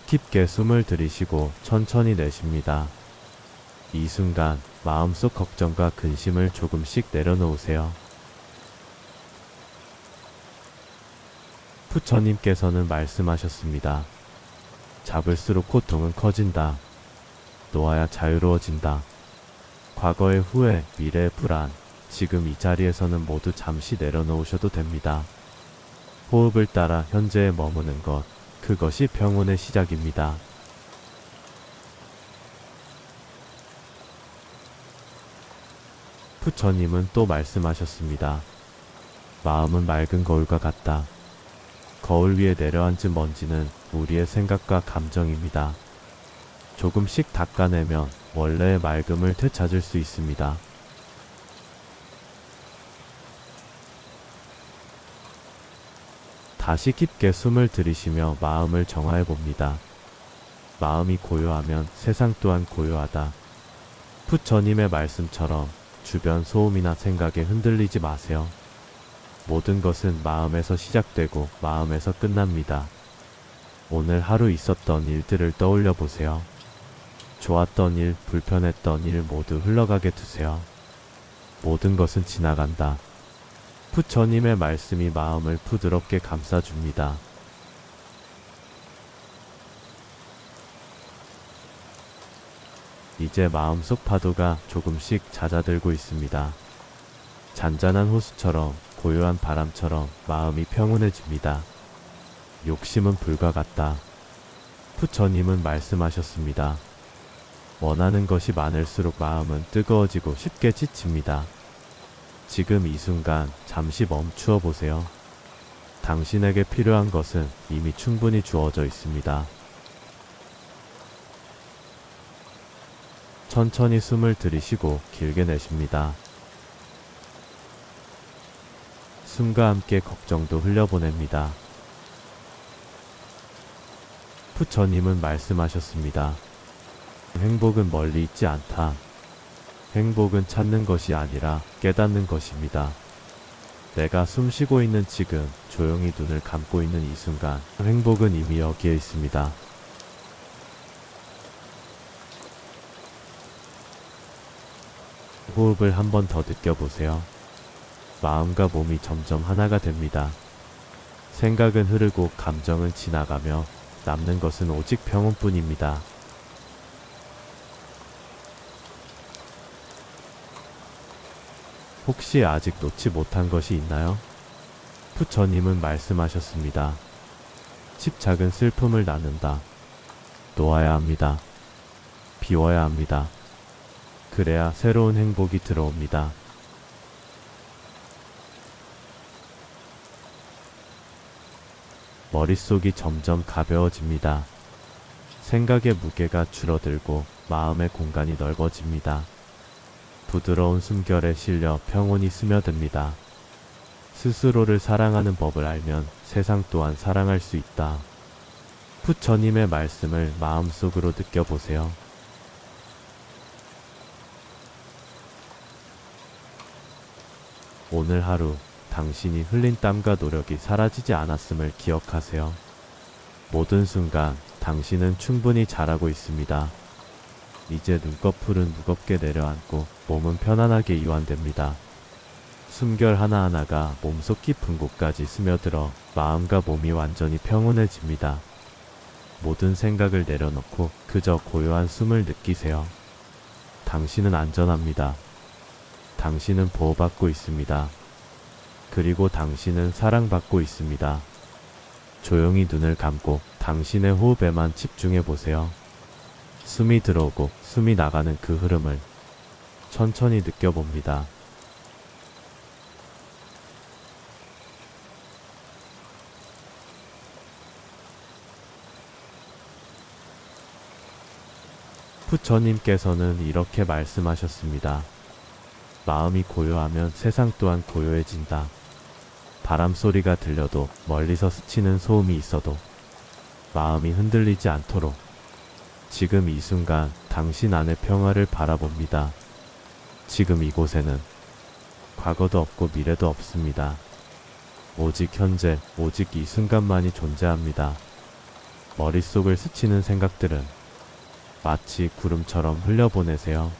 깊게 숨을 들이쉬고 천천히 내쉽니다. 이 순간 마음속 걱정과 근심을 조금씩 내려놓으세요. 부처님께서는 말씀하셨습니다. 잡을수록 고통은 커진다. 놓아야 자유로워진다. 과거의 후회, 미래의 불안, 지금 이 자리에서는 모두 잠시 내려놓으셔도 됩니다. 호흡을 따라 현재에 머무는 것, 그것이 평온의 시작입니다. 부처님은 또 말씀하셨습니다. 마음은 맑은 거울과 같다. 거울 위에 내려앉은 먼지는 우리의 생각과 감정입니다. 조금씩 닦아내면 원래의 맑음을 되찾을 수 있습니다. 다시 깊게 숨을 들이쉬며 마음을 정화해 봅니다. 마음이 고요하면 세상 또한 고요하다. 부처님의 말씀처럼 주변 소음이나 생각에 흔들리지 마세요. 모든 것은 마음에서 시작되고 마음에서 끝납니다. 오늘 하루 있었던 일들을 떠올려 보세요. 좋았던 일, 불편했던 일 모두 흘러가게 두세요. 모든 것은 지나간다. 부처님의 말씀이 마음을 부드럽게 감싸줍니다. 이제 마음속 파도가 조금씩 잦아들고 있습니다. 잔잔한 호수처럼 고요한 바람처럼 마음이 평온해집니다. 욕심은 불과 같다. 부처님은 말씀하셨습니다. 원하는 것이 많을수록 마음은 뜨거워지고 쉽게 지칩니다. 지금 이 순간 잠시 멈추어 보세요. 당신에게 필요한 것은 이미 충분히 주어져 있습니다. 천천히 숨을 들이쉬고 길게 내쉽니다. 숨과 함께 걱정도 흘려보냅니다. 부처님은 말씀하셨습니다. 행복은 멀리 있지 않다. 행복은 찾는 것이 아니라 깨닫는 것입니다. 내가 숨쉬고 있는 지금, 조용히 눈을 감고 있는 이 순간, 행복은 이미 여기에 있습니다. 호흡을 한 번 더 느껴보세요. 마음과 몸이 점점 하나가 됩니다. 생각은 흐르고 감정은 지나가며 남는 것은 오직 평온뿐입니다. 혹시 아직 놓지 못한 것이 있나요? 부처님은 말씀하셨습니다. 집착은 슬픔을 낳는다. 놓아야 합니다. 비워야 합니다. 그래야 새로운 행복이 들어옵니다. 머릿속이 점점 가벼워집니다. 생각의 무게가 줄어들고 마음의 공간이 넓어집니다. 부드러운 숨결에 실려 평온이 스며듭니다. 스스로를 사랑하는 법을 알면 세상 또한 사랑할 수 있다. 부처님의 말씀을 마음속으로 느껴보세요. 오늘 하루 당신이 흘린 땀과 노력이 사라지지 않았음을 기억하세요. 모든 순간 당신은 충분히 잘하고 있습니다. 이제 눈꺼풀은 무겁게 내려앉고 몸은 편안하게 이완됩니다. 숨결 하나하나가 몸속 깊은 곳까지 스며들어 마음과 몸이 완전히 평온해집니다. 모든 생각을 내려놓고 그저 고요한 숨을 느끼세요. 당신은 안전합니다. 당신은 보호받고 있습니다. 그리고 당신은 사랑받고 있습니다. 조용히 눈을 감고 당신의 호흡에만 집중해 보세요. 숨이 들어오고 숨이 나가는 그 흐름을 천천히 느껴봅니다. 부처님께서는 이렇게 말씀하셨습니다. 마음이 고요하면 세상 또한 고요해진다. 바람 소리가 들려도 멀리서 스치는 소음이 있어도 마음이 흔들리지 않도록 지금 이 순간 당신 안의 평화를 바라봅니다. 지금 이곳에는 과거도 없고 미래도 없습니다. 오직 현재, 오직 이 순간만이 존재합니다. 머릿속을 스치는 생각들은 마치 구름처럼 흘려보내세요.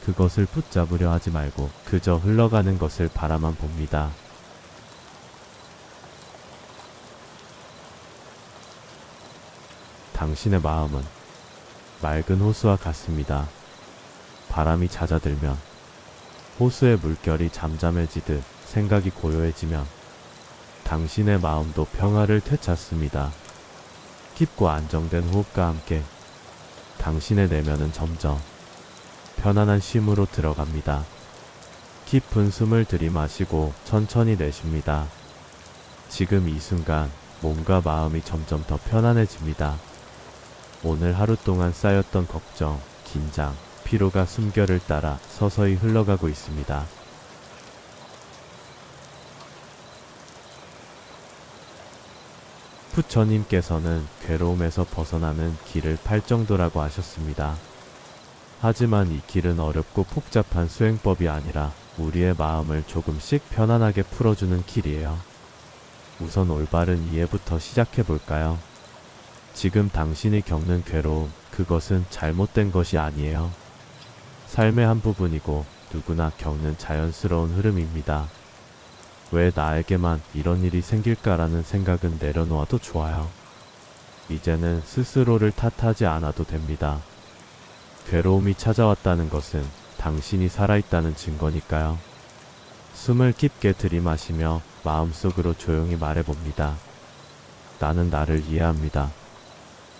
그것을 붙잡으려 하지 말고 그저 흘러가는 것을 바라만 봅니다. 당신의 마음은 맑은 호수와 같습니다. 바람이 잦아들면 호수의 물결이 잠잠해지듯 생각이 고요해지면 당신의 마음도 평화를 되찾습니다. 깊고 안정된 호흡과 함께 당신의 내면은 점점 편안한 쉼으로 들어갑니다. 깊은 숨을 들이마시고 천천히 내쉽니다. 지금 이 순간 몸과 마음이 점점 더 편안해집니다. 오늘 하루 동안 쌓였던 걱정, 긴장, 피로가 숨결을 따라 서서히 흘러가고 있습니다. 부처님께서는 괴로움에서 벗어나는 길을 팔정도라고 하셨습니다. 하지만 이 길은 어렵고 복잡한 수행법이 아니라 우리의 마음을 조금씩 편안하게 풀어주는 길이에요. 우선 올바른 이해부터 시작해 볼까요? 지금 당신이 겪는 괴로움, 그것은 잘못된 것이 아니에요. 삶의 한 부분이고 누구나 겪는 자연스러운 흐름입니다. 왜 나에게만 이런 일이 생길까라는 생각은 내려놓아도 좋아요. 이제는 스스로를 탓하지 않아도 됩니다. 괴로움이 찾아왔다는 것은 당신이 살아있다는 증거니까요. 숨을 깊게 들이마시며 마음속으로 조용히 말해봅니다. 나는 나를 이해합니다.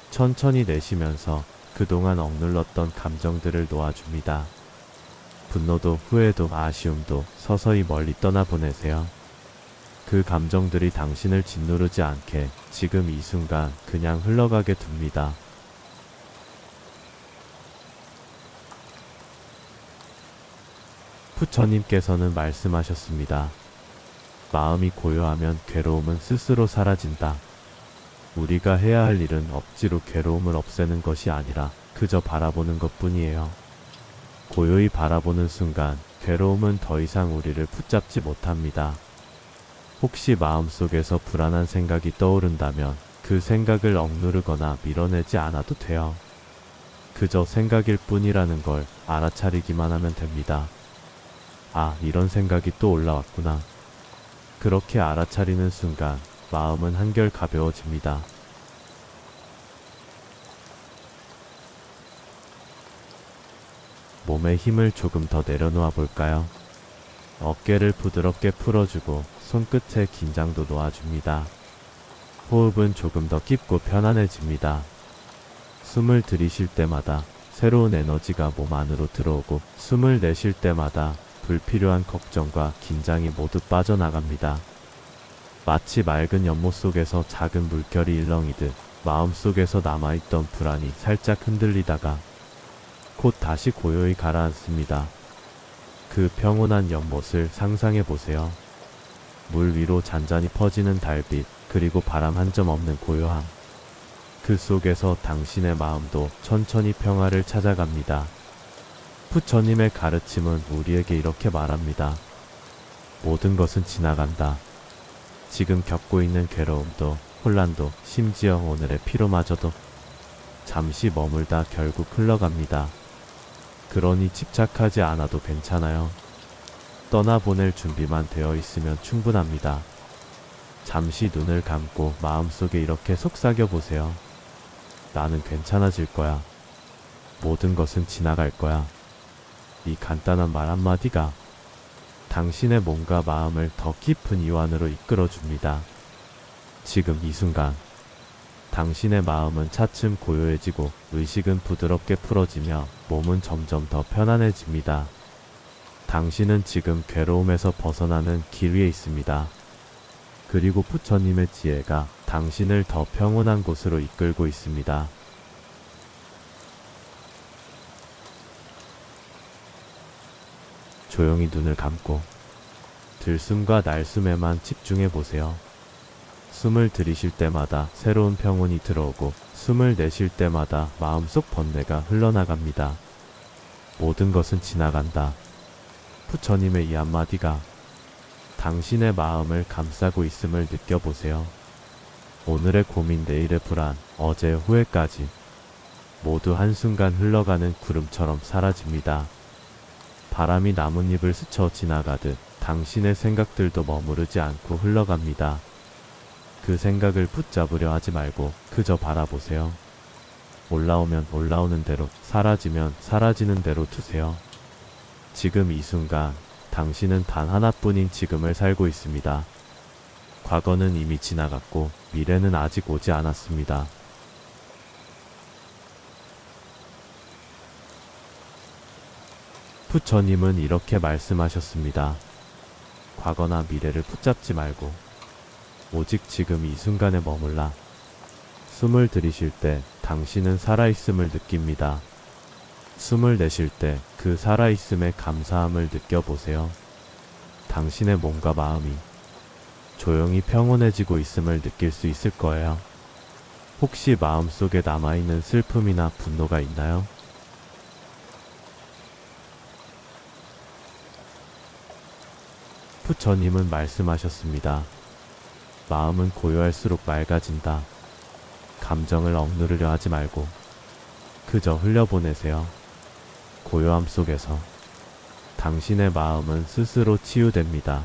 천천히 내쉬면서 그동안 억눌렀던 감정들을 놓아줍니다. 분노도 후회도 아쉬움도 서서히 멀리 떠나보내세요. 그 감정들이 당신을 짓누르지 않게 지금 이 순간 그냥 흘러가게 둡니다. 부처님께서는 말씀하셨습니다. 마음이 고요하면 괴로움은 스스로 사라진다. 우리가 해야 할 일은 억지로 괴로움을 없애는 것이 아니라 그저 바라보는 것뿐이에요. 고요히 바라보는 순간 괴로움은 더 이상 우리를 붙잡지 못합니다. 혹시 마음속에서 불안한 생각이 떠오른다면 그 생각을 억누르거나 밀어내지 않아도 돼요. 그저 생각일 뿐이라는 걸 알아차리기만 하면 됩니다. 아, 이런 생각이 또 올라왔구나. 그렇게 알아차리는 순간 마음은 한결 가벼워집니다. 몸의 힘을 조금 더 내려놓아 볼까요? 어깨를 부드럽게 풀어주고 손끝에 긴장도 놓아줍니다. 호흡은 조금 더 깊고 편안해집니다. 숨을 들이쉴 때마다 새로운 에너지가 몸 안으로 들어오고 숨을 내쉴 때마다 불필요한 걱정과 긴장이 모두 빠져나갑니다. 마치 맑은 연못 속에서 작은 물결이 일렁이듯 마음속에서 남아있던 불안이 살짝 흔들리다가 곧 다시 고요히 가라앉습니다. 그 평온한 연못을 상상해 보세요. 물 위로 잔잔히 퍼지는 달빛, 그리고 바람 한 점 없는 고요함. 그 속에서 당신의 마음도 천천히 평화를 찾아갑니다. 부처님의 가르침은 우리에게 이렇게 말합니다. 모든 것은 지나간다. 지금 겪고 있는 괴로움도, 혼란도, 심지어 오늘의 피로마저도 잠시 머물다 결국 흘러갑니다. 그러니 집착하지 않아도 괜찮아요. 떠나보낼 준비만 되어 있으면 충분합니다. 잠시 눈을 감고 마음속에 이렇게 속삭여 보세요. 나는 괜찮아질 거야. 모든 것은 지나갈 거야. 이 간단한 말 한마디가 당신의 몸과 마음을 더 깊은 이완으로 이끌어 줍니다. 지금 이 순간 당신의 마음은 차츰 고요해지고 의식은 부드럽게 풀어지며 몸은 점점 더 편안해집니다. 당신은 지금 괴로움에서 벗어나는 길 위에 있습니다. 그리고 부처님의 지혜가 당신을 더 평온한 곳으로 이끌고 있습니다. 조용히 눈을 감고 들숨과 날숨에만 집중해 보세요. 숨을 들이쉴 때마다 새로운 평온이 들어오고 숨을 내쉴 때마다 마음속 번뇌가 흘러나갑니다. 모든 것은 지나간다. 부처님의 이 한마디가 당신의 마음을 감싸고 있음을 느껴보세요. 오늘의 고민, 내일의 불안, 어제의 후회까지 모두 한순간 흘러가는 구름처럼 사라집니다. 바람이 나뭇잎을 스쳐 지나가듯 당신의 생각들도 머무르지 않고 흘러갑니다. 그 생각을 붙잡으려 하지 말고 그저 바라보세요. 올라오면 올라오는 대로, 사라지면 사라지는 대로 두세요. 지금 이 순간, 당신은 단 하나뿐인 지금을 살고 있습니다. 과거는 이미 지나갔고, 미래는 아직 오지 않았습니다. 부처님은 이렇게 말씀하셨습니다. 과거나 미래를 붙잡지 말고, 오직 지금 이 순간에 머물라. 숨을 들이쉴 때 당신은 살아있음을 느낍니다. 숨을 내쉴 때 그 살아있음의 감사함을 느껴보세요. 당신의 몸과 마음이 조용히 평온해지고 있음을 느낄 수 있을 거예요. 혹시 마음속에 남아있는 슬픔이나 분노가 있나요? 부처님은 말씀하셨습니다. 마음은 고요할수록 맑아진다. 감정을 억누르려 하지 말고 그저 흘려보내세요. 고요함 속에서 당신의 마음은 스스로 치유됩니다.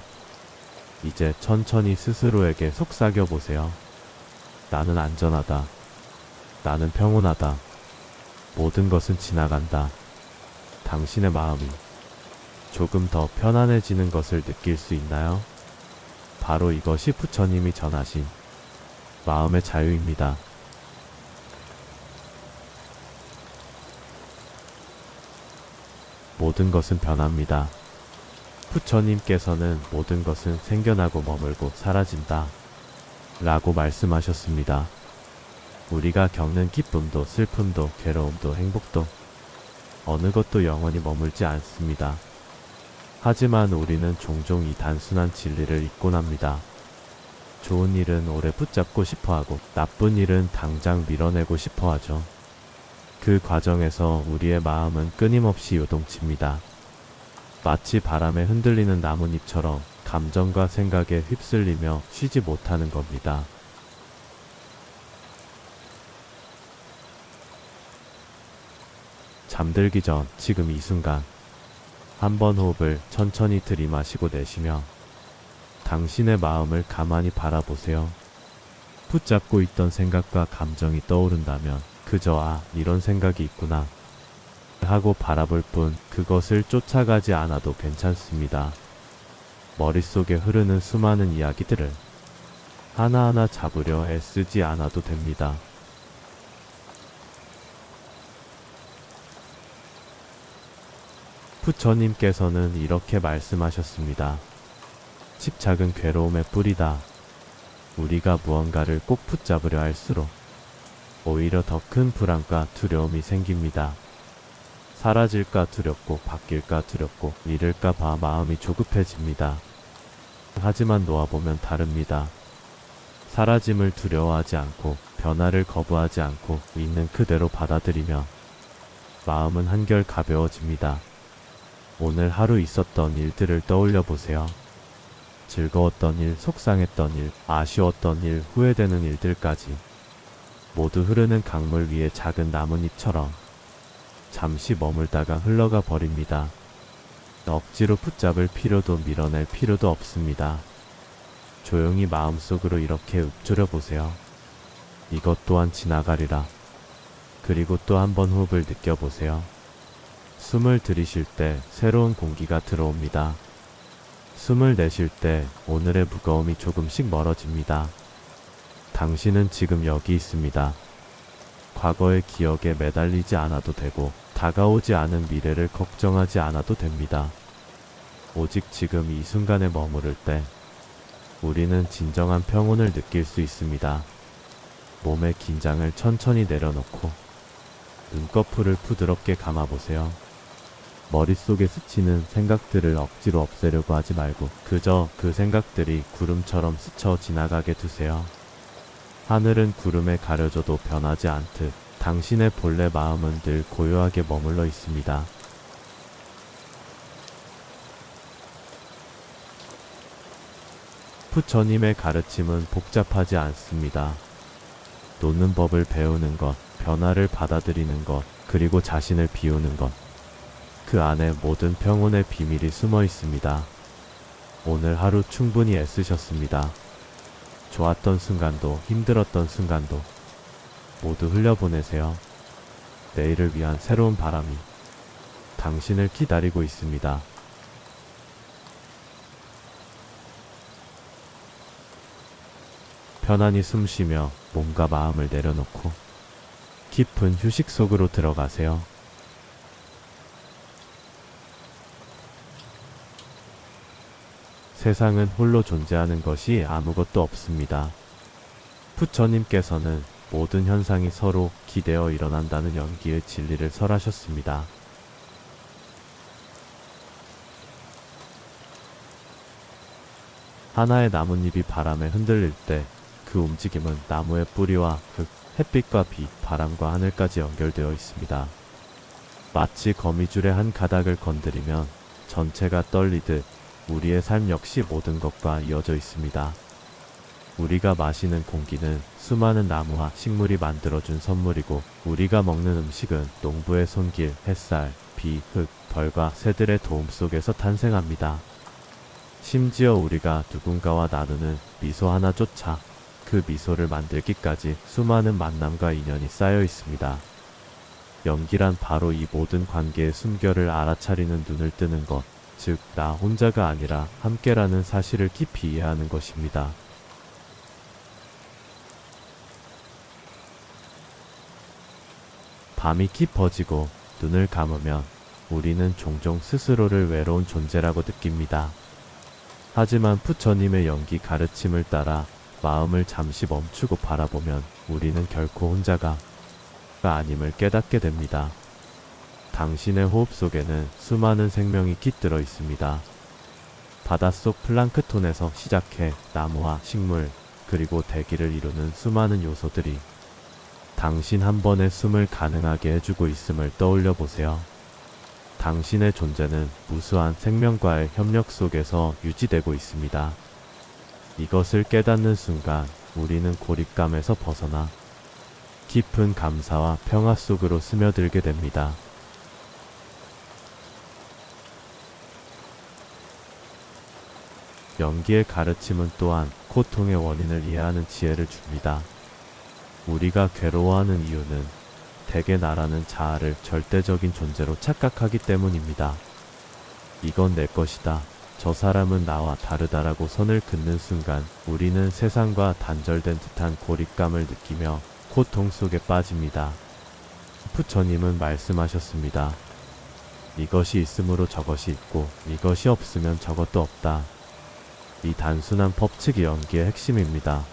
이제 천천히 스스로에게 속삭여 보세요. 나는 안전하다. 나는 평온하다. 모든 것은 지나간다. 당신의 마음이 조금 더 편안해지는 것을 느낄 수 있나요? 바로 이것이 부처님이 전하신 마음의 자유입니다. 모든 것은 변합니다. 부처님께서는 모든 것은 생겨나고 머물고 사라진다 라고 말씀하셨습니다. 우리가 겪는 기쁨도 슬픔도 괴로움도 행복도 어느 것도 영원히 머물지 않습니다. 하지만 우리는 종종 이 단순한 진리를 잊곤 합니다. 좋은 일은 오래 붙잡고 싶어하고 나쁜 일은 당장 밀어내고 싶어하죠. 그 과정에서 우리의 마음은 끊임없이 요동칩니다. 마치 바람에 흔들리는 나뭇잎처럼 감정과 생각에 휩쓸리며 쉬지 못하는 겁니다. 잠들기 전 지금 이 순간 한 번 호흡을 천천히 들이마시고 내쉬며 당신의 마음을 가만히 바라보세요. 붙잡고 있던 생각과 감정이 떠오른다면 그저 이런 생각이 있구나 하고 바라볼 뿐 그것을 쫓아가지 않아도 괜찮습니다. 머릿속에 흐르는 수많은 이야기들을 하나하나 잡으려 애쓰지 않아도 됩니다. 부처님께서는 이렇게 말씀하셨습니다. 집착은 괴로움의 뿌리다. 우리가 무언가를 꼭 붙잡으려 할수록 오히려 더 큰 불안과 두려움이 생깁니다. 사라질까 두렵고 바뀔까 두렵고 잃을까 봐 마음이 조급해집니다. 하지만 놓아보면 다릅니다. 사라짐을 두려워하지 않고 변화를 거부하지 않고 있는 그대로 받아들이며 마음은 한결 가벼워집니다. 오늘 하루 있었던 일들을 떠올려 보세요. 즐거웠던 일, 속상했던 일, 아쉬웠던 일, 후회되는 일들까지 모두 흐르는 강물 위의 작은 나뭇잎처럼 잠시 머물다가 흘러가 버립니다. 억지로 붙잡을 필요도 밀어낼 필요도 없습니다. 조용히 마음속으로 이렇게 읊조려 보세요. 이것 또한 지나가리라. 그리고 또 한 번 호흡을 느껴보세요. 숨을 들이쉴 때 새로운 공기가 들어옵니다. 숨을 내쉴 때 오늘의 무거움이 조금씩 멀어집니다. 당신은 지금 여기 있습니다. 과거의 기억에 매달리지 않아도 되고 다가오지 않은 미래를 걱정하지 않아도 됩니다. 오직 지금 이 순간에 머무를 때 우리는 진정한 평온을 느낄 수 있습니다. 몸의 긴장을 천천히 내려놓고 눈꺼풀을 부드럽게 감아보세요. 머릿속에 스치는 생각들을 억지로 없애려고 하지 말고 그저 그 생각들이 구름처럼 스쳐 지나가게 두세요. 하늘은 구름에 가려져도 변하지 않듯 당신의 본래 마음은 늘 고요하게 머물러 있습니다. 부처님의 가르침은 복잡하지 않습니다. 노는 법을 배우는 것, 변화를 받아들이는 것, 그리고 자신을 비우는 것. 그 안에 모든 평온의 비밀이 숨어 있습니다. 오늘 하루 충분히 애쓰셨습니다. 좋았던 순간도 힘들었던 순간도 모두 흘려보내세요. 내일을 위한 새로운 바람이 당신을 기다리고 있습니다. 편안히 숨쉬며 몸과 마음을 내려놓고 깊은 휴식 속으로 들어가세요. 세상은 홀로 존재하는 것이 아무것도 없습니다. 부처님께서는 모든 현상이 서로 기대어 일어난다는 연기의 진리를 설하셨습니다. 하나의 나뭇잎이 바람에 흔들릴 때 그 움직임은 나무의 뿌리와 흙, 햇빛과 비, 바람과 하늘까지 연결되어 있습니다. 마치 거미줄의 한 가닥을 건드리면 전체가 떨리듯 우리의 삶 역시 모든 것과 이어져 있습니다. 우리가 마시는 공기는 수많은 나무와 식물이 만들어준 선물이고, 우리가 먹는 음식은 농부의 손길, 햇살, 비, 흙, 벌과 새들의 도움 속에서 탄생합니다. 심지어 우리가 누군가와 나누는 미소 하나조차 그 미소를 만들기까지 수많은 만남과 인연이 쌓여 있습니다. 연기란 바로 이 모든 관계의 숨결을 알아차리는 눈을 뜨는 것, 즉 나 혼자가 아니라 함께라는 사실을 깊이 이해하는 것입니다. 밤이 깊어지고 눈을 감으면 우리는 종종 스스로를 외로운 존재라고 느낍니다. 하지만 부처님의 연기 가르침을 따라 마음을 잠시 멈추고 바라보면 우리는 결코 혼자가 아님을 깨닫게 됩니다. 당신의 호흡 속에는 수많은 생명이 깃들어 있습니다. 바닷속 플랑크톤에서 시작해 나무와 식물, 그리고 대기를 이루는 수많은 요소들이 당신 한 번의 숨을 가능하게 해주고 있음을 떠올려 보세요. 당신의 존재는 무수한 생명과의 협력 속에서 유지되고 있습니다. 이것을 깨닫는 순간 우리는 고립감에서 벗어나 깊은 감사와 평화 속으로 스며들게 됩니다. 연기의 가르침은 또한 고통의 원인을 이해하는 지혜를 줍니다. 우리가 괴로워하는 이유는 대개 나라는 자아를 절대적인 존재로 착각하기 때문입니다. 이건 내 것이다, 저 사람은 나와 다르다라고 선을 긋는 순간 우리는 세상과 단절된 듯한 고립감을 느끼며 고통 속에 빠집니다. 부처님은 말씀하셨습니다. 이것이 있으므로 저것이 있고 이것이 없으면 저것도 없다. 이 단순한 법칙이 연기의 핵심입니다.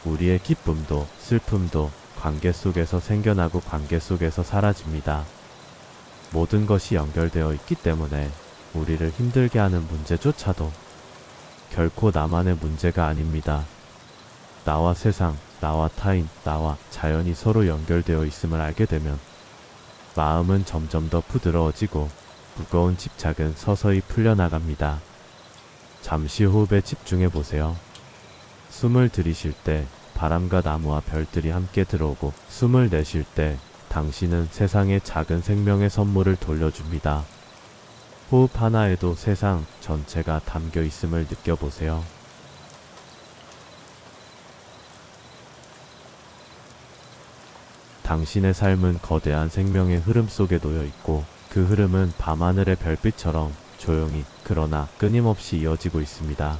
우리의 기쁨도 슬픔도 관계 속에서 생겨나고 관계 속에서 사라집니다. 모든 것이 연결되어 있기 때문에 우리를 힘들게 하는 문제조차도 결코 나만의 문제가 아닙니다. 나와 세상, 나와 타인, 나와 자연이 서로 연결되어 있음을 알게 되면 마음은 점점 더 부드러워지고 무거운 집착은 서서히 풀려나갑니다. 잠시 호흡에 집중해 보세요. 숨을 들이쉴 때 바람과 나무와 별들이 함께 들어오고, 숨을 내쉴 때 당신은 세상에 작은 생명의 선물을 돌려줍니다. 호흡 하나에도 세상 전체가 담겨 있음을 느껴보세요. 당신의 삶은 거대한 생명의 흐름 속에 놓여 있고, 그 흐름은 밤하늘의 별빛처럼 조용히 그러나 끊임없이 이어지고 있습니다.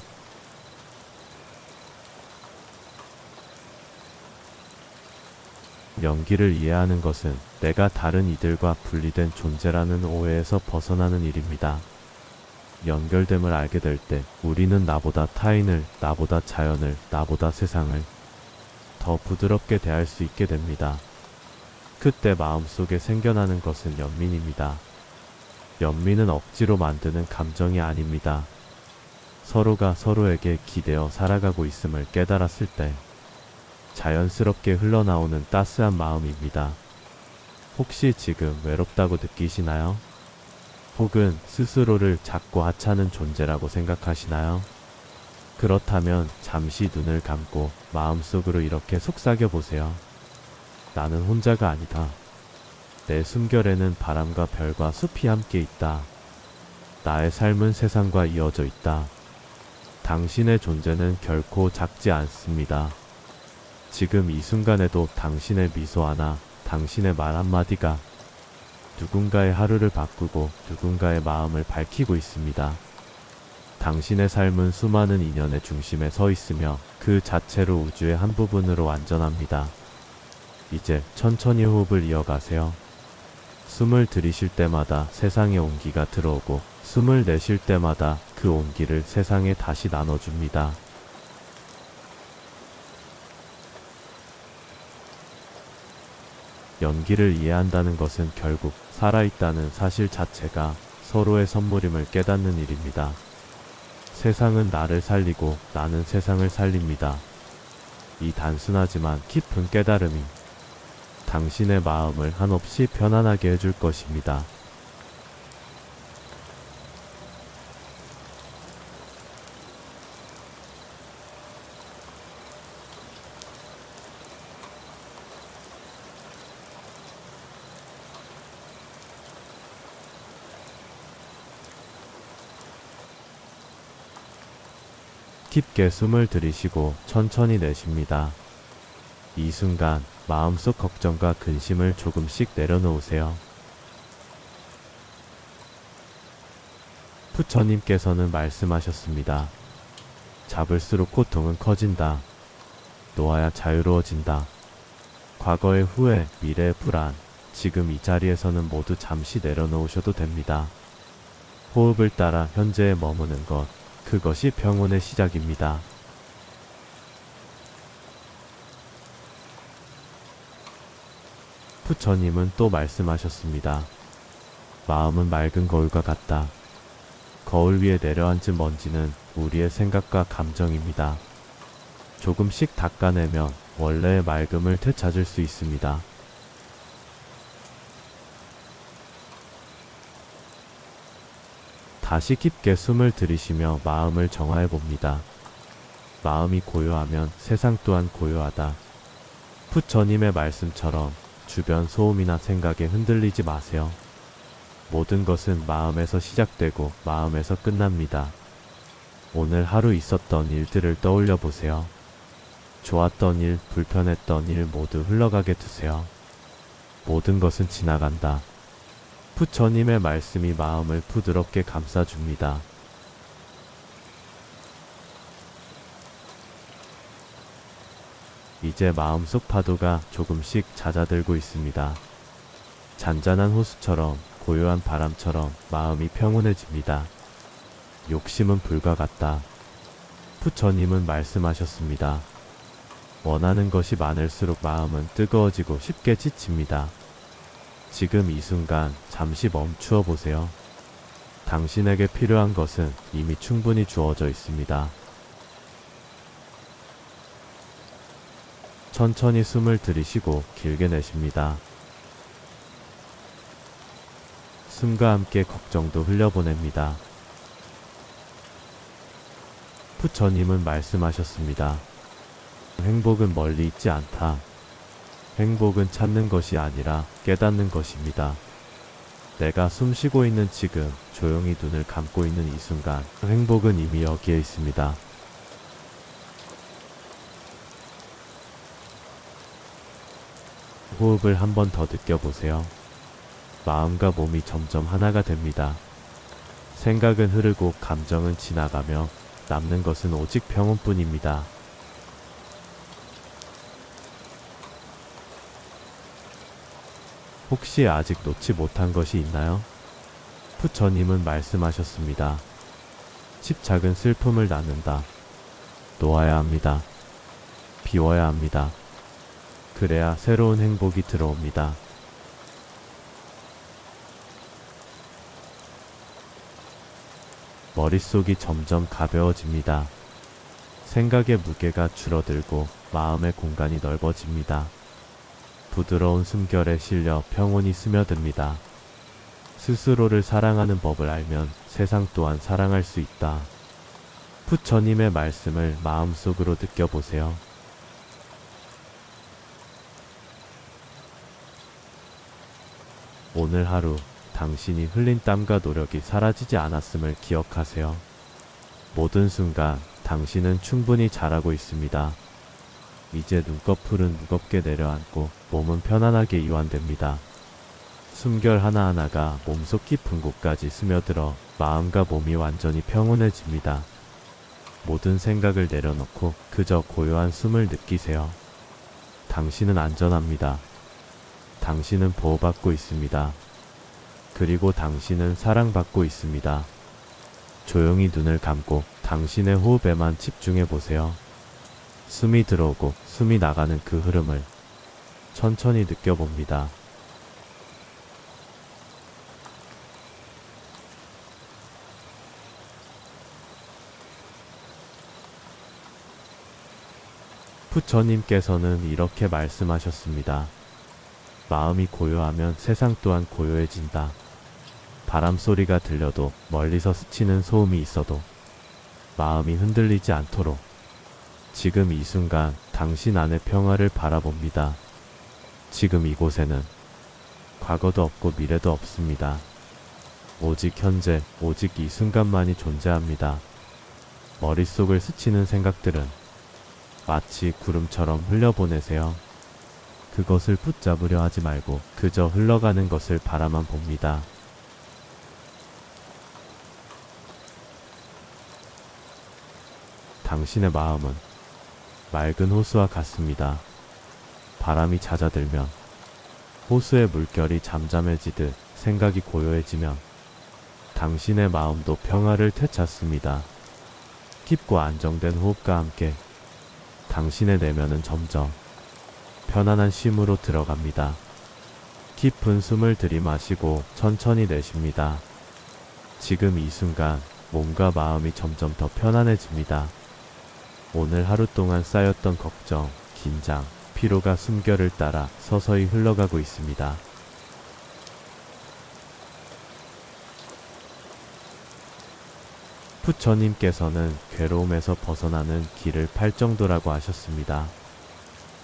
연기를 이해하는 것은 내가 다른 이들과 분리된 존재라는 오해에서 벗어나는 일입니다. 연결됨을 알게 될 때 우리는 나보다 타인을, 나보다 자연을, 나보다 세상을 더 부드럽게 대할 수 있게 됩니다. 그때 마음속에 생겨나는 것은 연민입니다. 연민은 억지로 만드는 감정이 아닙니다. 서로가 서로에게 기대어 살아가고 있음을 깨달았을 때 자연스럽게 흘러나오는 따스한 마음입니다. 혹시 지금 외롭다고 느끼시나요? 혹은 스스로를 작고 하찮은 존재라고 생각하시나요? 그렇다면 잠시 눈을 감고 마음속으로 이렇게 속삭여 보세요. 나는 혼자가 아니다. 내 숨결에는 바람과 별과 숲이 함께 있다. 나의 삶은 세상과 이어져 있다. 당신의 존재는 결코 작지 않습니다. 지금 이 순간에도 당신의 미소 하나, 당신의 말 한마디가 누군가의 하루를 바꾸고 누군가의 마음을 밝히고 있습니다. 당신의 삶은 수많은 인연의 중심에 서 있으며 그 자체로 우주의 한 부분으로 완전합니다. 이제 천천히 호흡을 이어가세요. 숨을 들이쉴 때마다 세상의 온기가 들어오고 숨을 내쉴 때마다 그 온기를 세상에 다시 나눠줍니다. 연기를 이해한다는 것은 결국 살아있다는 사실 자체가 서로의 선물임을 깨닫는 일입니다. 세상은 나를 살리고 나는 세상을 살립니다. 이 단순하지만 깊은 깨달음이 당신의 마음을 한없이 편안하게 해줄 것입니다. 깊게 숨을 들이쉬고 천천히 내쉽니다. 이 순간 마음속 걱정과 근심을 조금씩 내려놓으세요. 부처님께서는 말씀하셨습니다. 잡을수록 고통은 커진다. 놓아야 자유로워진다. 과거의 후회, 미래의 불안, 지금 이 자리에서는 모두 잠시 내려놓으셔도 됩니다. 호흡을 따라 현재에 머무는 것, 그것이 평온의 시작입니다. 부처님은 또 말씀하셨습니다. 마음은 맑은 거울과 같다. 거울 위에 내려앉은 먼지는 우리의 생각과 감정입니다. 조금씩 닦아내면 원래의 맑음을 되찾을 수 있습니다. 다시 깊게 숨을 들이쉬며 마음을 정화해 봅니다. 마음이 고요하면 세상 또한 고요하다. 부처님의 말씀처럼 주변 소음이나 생각에 흔들리지 마세요. 모든 것은 마음에서 시작되고 마음에서 끝납니다. 오늘 하루 있었던 일들을 떠올려 보세요. 좋았던 일, 불편했던 일 모두 흘러가게 두세요. 모든 것은 지나간다. 부처님의 말씀이 마음을 부드럽게 감싸줍니다. 이제 마음속 파도가 조금씩 잦아들고 있습니다. 잔잔한 호수처럼 고요한 바람처럼 마음이 평온해집니다. 욕심은 불과 같다. 부처님은 말씀하셨습니다. 원하는 것이 많을수록 마음은 뜨거워지고 쉽게 지칩니다. 지금 이 순간 잠시 멈추어 보세요. 당신에게 필요한 것은 이미 충분히 주어져 있습니다. 천천히 숨을 들이쉬고 길게 내쉽니다. 숨과 함께 걱정도 흘려보냅니다. 부처님은 말씀하셨습니다. 행복은 멀리 있지 않다. 행복은 찾는 것이 아니라 깨닫는 것입니다. 내가 숨 쉬고 있는 지금, 조용히 눈을 감고 있는 이 순간, 행복은 이미 여기에 있습니다. 호흡을 한 번 더 느껴보세요. 마음과 몸이 점점 하나가 됩니다. 생각은 흐르고 감정은 지나가며 남는 것은 오직 평온뿐입니다. 혹시 아직 놓지 못한 것이 있나요? 부처님은 말씀하셨습니다. 집착은 슬픔을 낳는다. 놓아야 합니다. 비워야 합니다. 그래야 새로운 행복이 들어옵니다. 머릿속이 점점 가벼워집니다. 생각의 무게가 줄어들고 마음의 공간이 넓어집니다. 부드러운 숨결에 실려 평온이 스며듭니다. 스스로를 사랑하는 법을 알면 세상 또한 사랑할 수 있다. 부처님의 말씀을 마음속으로 느껴보세요. 오늘 하루 당신이 흘린 땀과 노력이 사라지지 않았음을 기억하세요. 모든 순간 당신은 충분히 잘하고 있습니다. 이제 눈꺼풀은 무겁게 내려앉고 몸은 편안하게 이완됩니다. 숨결 하나하나가 몸속 깊은 곳까지 스며들어 마음과 몸이 완전히 평온해집니다. 모든 생각을 내려놓고 그저 고요한 숨을 느끼세요. 당신은 안전합니다. 당신은 보호받고 있습니다. 그리고 당신은 사랑받고 있습니다. 조용히 눈을 감고 당신의 호흡에만 집중해 보세요. 숨이 들어오고 숨이 나가는 그 흐름을 천천히 느껴봅니다. 부처님께서는 이렇게 말씀하셨습니다. 마음이 고요하면 세상 또한 고요해진다. 바람 소리가 들려도 멀리서 스치는 소음이 있어도 마음이 흔들리지 않도록 지금 이 순간 당신 안의 평화를 바라봅니다. 지금 이곳에는 과거도 없고 미래도 없습니다. 오직 현재, 오직 이 순간만이 존재합니다. 머릿속을 스치는 생각들은 마치 구름처럼 흘려보내세요. 그것을 붙잡으려 하지 말고 그저 흘러가는 것을 바라만 봅니다. 당신의 마음은 맑은 호수와 같습니다. 바람이 잦아들면 호수의 물결이 잠잠해지듯 생각이 고요해지면 당신의 마음도 평화를 되찾습니다. 깊고 안정된 호흡과 함께 당신의 내면은 점점 편안한 쉼으로 들어갑니다. 깊은 숨을 들이마시고 천천히 내쉽니다. 지금 이 순간 몸과 마음이 점점 더 편안해집니다. 오늘 하루 동안 쌓였던 걱정, 긴장, 피로가 숨결을 따라 서서히 흘러가고 있습니다. 부처님께서는 괴로움에서 벗어나는 길을 팔정도라고 하셨습니다.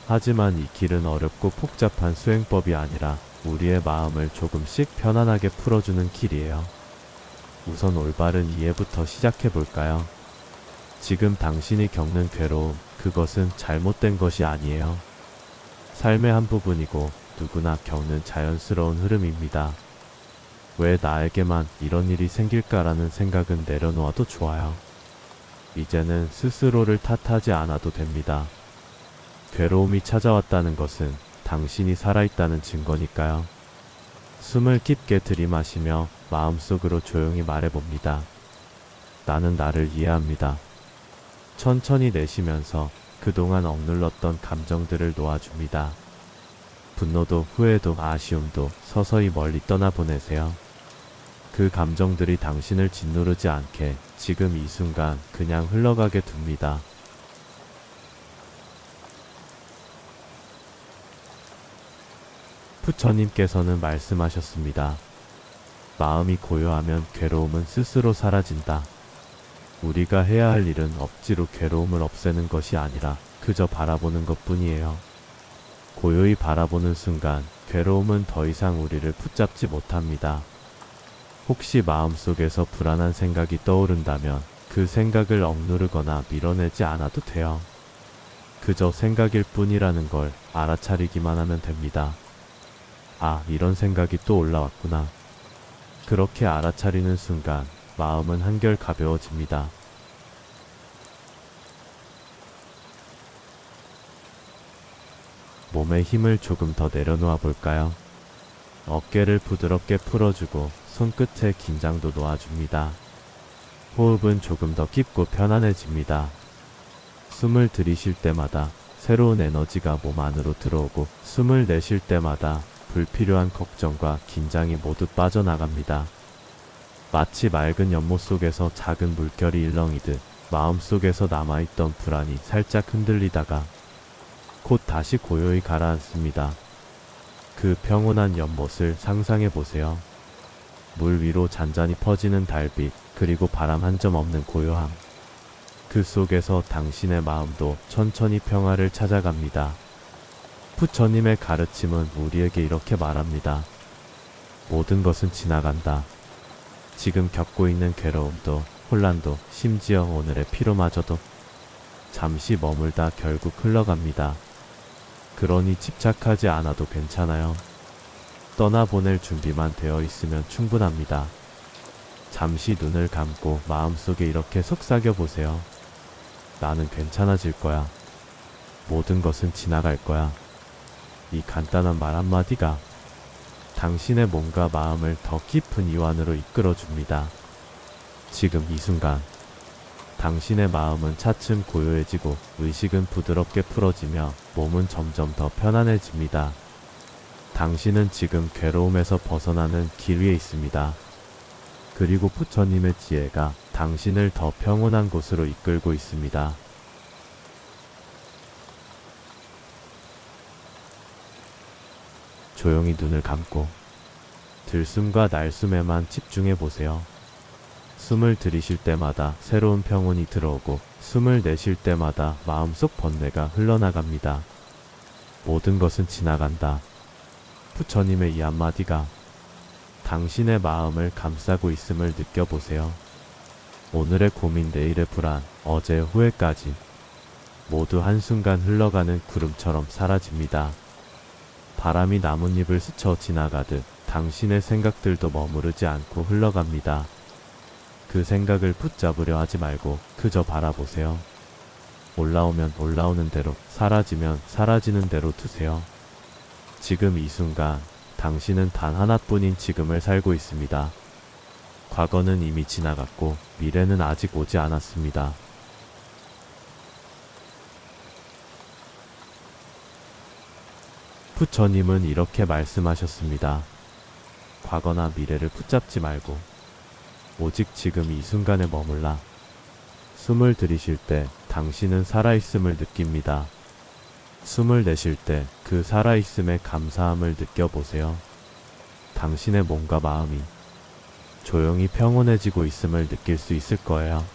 하지만 이 길은 어렵고 복잡한 수행법이 아니라 우리의 마음을 조금씩 편안하게 풀어주는 길이에요. 우선 올바른 이해부터 시작해 볼까요? 지금 당신이 겪는 괴로움, 그것은 잘못된 것이 아니에요. 삶의 한 부분이고 누구나 겪는 자연스러운 흐름입니다. 왜 나에게만 이런 일이 생길까라는 생각은 내려놓아도 좋아요. 이제는 스스로를 탓하지 않아도 됩니다. 괴로움이 찾아왔다는 것은 당신이 살아있다는 증거니까요. 숨을 깊게 들이마시며 마음속으로 조용히 말해봅니다. 나는 나를 이해합니다. 천천히 내쉬면서 그동안 억눌렀던 감정들을 놓아줍니다. 분노도 후회도 아쉬움도 서서히 멀리 떠나보내세요. 그 감정들이 당신을 짓누르지 않게 지금 이 순간 그냥 흘러가게 둡니다. 부처님께서는 말씀하셨습니다. 마음이 고요하면 괴로움은 스스로 사라진다. 우리가 해야 할 일은 억지로 괴로움을 없애는 것이 아니라 그저 바라보는 것뿐이에요. 고요히 바라보는 순간 괴로움은 더 이상 우리를 붙잡지 못합니다. 혹시 마음속에서 불안한 생각이 떠오른다면 그 생각을 억누르거나 밀어내지 않아도 돼요. 그저 생각일 뿐이라는 걸 알아차리기만 하면 됩니다. 아, 이런 생각이 또 올라왔구나. 그렇게 알아차리는 순간 마음은 한결 가벼워집니다. 몸의 힘을 조금 더 내려놓아 볼까요? 어깨를 부드럽게 풀어주고 손끝에 긴장도 놓아줍니다. 호흡은 조금 더 깊고 편안해집니다. 숨을 들이쉴 때마다 새로운 에너지가 몸 안으로 들어오고 숨을 내쉴 때마다 불필요한 걱정과 긴장이 모두 빠져나갑니다. 마치 맑은 연못 속에서 작은 물결이 일렁이듯 마음속에서 남아있던 불안이 살짝 흔들리다가 곧 다시 고요히 가라앉습니다. 그 평온한 연못을 상상해 보세요. 물 위로 잔잔히 퍼지는 달빛, 그리고 바람 한 점 없는 고요함. 그 속에서 당신의 마음도 천천히 평화를 찾아갑니다. 부처님의 가르침은 우리에게 이렇게 말합니다. 모든 것은 지나간다. 지금 겪고 있는 괴로움도 혼란도 심지어 오늘의 피로마저도 잠시 머물다 결국 흘러갑니다. 그러니 집착하지 않아도 괜찮아요. 떠나보낼 준비만 되어 있으면 충분합니다. 잠시 눈을 감고 마음속에 이렇게 속삭여 보세요. 나는 괜찮아질 거야. 모든 것은 지나갈 거야. 이 간단한 말 한마디가 당신의 몸과 마음을 더 깊은 이완으로 이끌어 줍니다. 지금 이 순간 당신의 마음은 차츰 고요해지고 의식은 부드럽게 풀어지며 몸은 점점 더 편안해집니다. 당신은 지금 괴로움에서 벗어나는 길 위에 있습니다. 그리고 부처님의 지혜가 당신을 더 평온한 곳으로 이끌고 있습니다. 조용히 눈을 감고 들숨과 날숨에만 집중해 보세요. 숨을 들이쉴 때마다 새로운 평온이 들어오고 숨을 내쉴 때마다 마음속 번뇌가 흘러나갑니다. 모든 것은 지나간다. 부처님의 이 한마디가 당신의 마음을 감싸고 있음을 느껴보세요. 오늘의 고민, 내일의 불안, 어제의 후회까지 모두 한순간 흘러가는 구름처럼 사라집니다. 바람이 나뭇잎을 스쳐 지나가듯 당신의 생각들도 머무르지 않고 흘러갑니다. 그 생각을 붙잡으려 하지 말고 그저 바라보세요. 올라오면 올라오는 대로, 사라지면 사라지는 대로 두세요. 지금 이 순간 당신은 단 하나뿐인 지금을 살고 있습니다. 과거는 이미 지나갔고 미래는 아직 오지 않았습니다. 부처님은 이렇게 말씀하셨습니다. 과거나 미래를 붙잡지 말고 오직 지금 이 순간에 머물라. 숨을 들이쉴 때 당신은 살아있음을 느낍니다. 숨을 내쉴 때 그 살아있음의 감사함을 느껴보세요. 당신의 몸과 마음이 조용히 평온해지고 있음을 느낄 수 있을 거예요.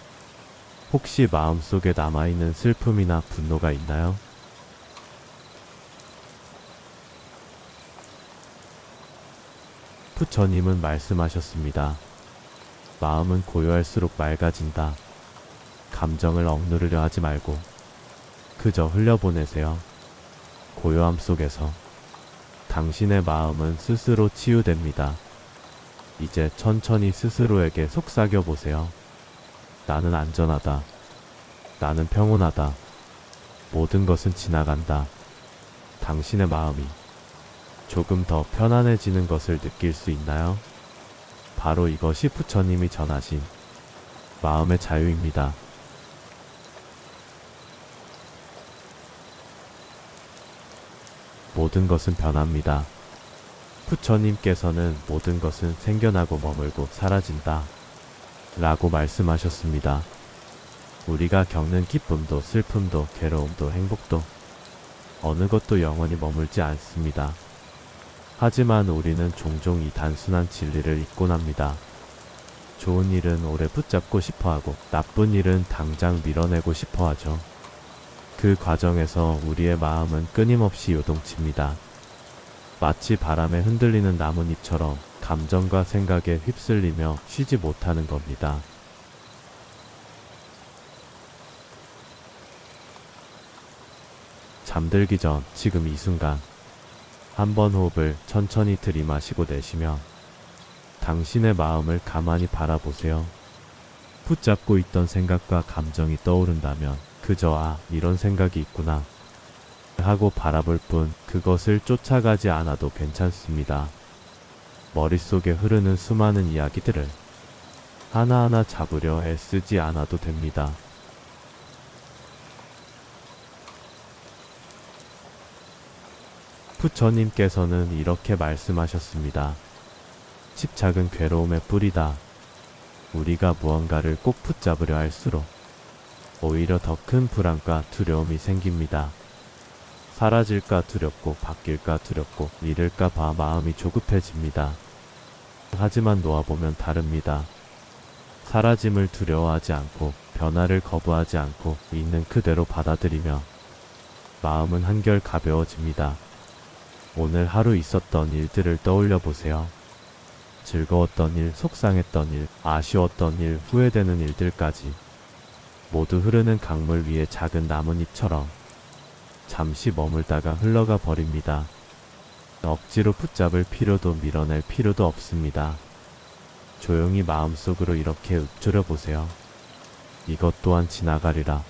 혹시 마음속에 남아있는 슬픔이나 분노가 있나요? 부처님은 말씀하셨습니다. 마음은 고요할수록 맑아진다. 감정을 억누르려 하지 말고 그저 흘려보내세요. 고요함 속에서 당신의 마음은 스스로 치유됩니다. 이제 천천히 스스로에게 속삭여 보세요. 나는 안전하다. 나는 평온하다. 모든 것은 지나간다. 당신의 마음이 조금 더 편안해지는 것을 느낄 수 있나요? 바로 이것이 부처님이 전하신 마음의 자유입니다. 모든 것은 변합니다. 부처님께서는 모든 것은 생겨나고 머물고 사라진다 라고 말씀하셨습니다. 우리가 겪는 기쁨도 슬픔도 괴로움도 행복도 어느 것도 영원히 머물지 않습니다. 하지만 우리는 종종 이 단순한 진리를 잊곤 합니다. 좋은 일은 오래 붙잡고 싶어하고 나쁜 일은 당장 밀어내고 싶어하죠. 그 과정에서 우리의 마음은 끊임없이 요동칩니다. 마치 바람에 흔들리는 나뭇잎처럼 감정과 생각에 휩쓸리며 쉬지 못하는 겁니다. 잠들기 전 지금 이 순간 한 번 호흡을 천천히 들이마시고 내쉬며 당신의 마음을 가만히 바라보세요. 붙잡고 있던 생각과 감정이 떠오른다면 그저 이런 생각이 있구나 하고 바라볼 뿐 그것을 쫓아가지 않아도 괜찮습니다. 머릿속에 흐르는 수많은 이야기들을 하나하나 잡으려 애쓰지 않아도 됩니다. 부처님께서는 이렇게 말씀하셨습니다. 집착은 괴로움의 뿌리다. 우리가 무언가를 꼭 붙잡으려 할수록 오히려 더 큰 불안과 두려움이 생깁니다. 사라질까 두렵고 바뀔까 두렵고 잃을까 봐 마음이 조급해집니다. 하지만 놓아보면 다릅니다. 사라짐을 두려워하지 않고 변화를 거부하지 않고 있는 그대로 받아들이며 마음은 한결 가벼워집니다. 오늘 하루 있었던 일들을 떠올려 보세요. 즐거웠던 일, 속상했던 일, 아쉬웠던 일, 후회되는 일들까지 모두 흐르는 강물 위의 작은 나뭇잎처럼 잠시 머물다가 흘러가 버립니다. 억지로 붙잡을 필요도 밀어낼 필요도 없습니다. 조용히 마음속으로 이렇게 읊조려 보세요. 이것 또한 지나가리라.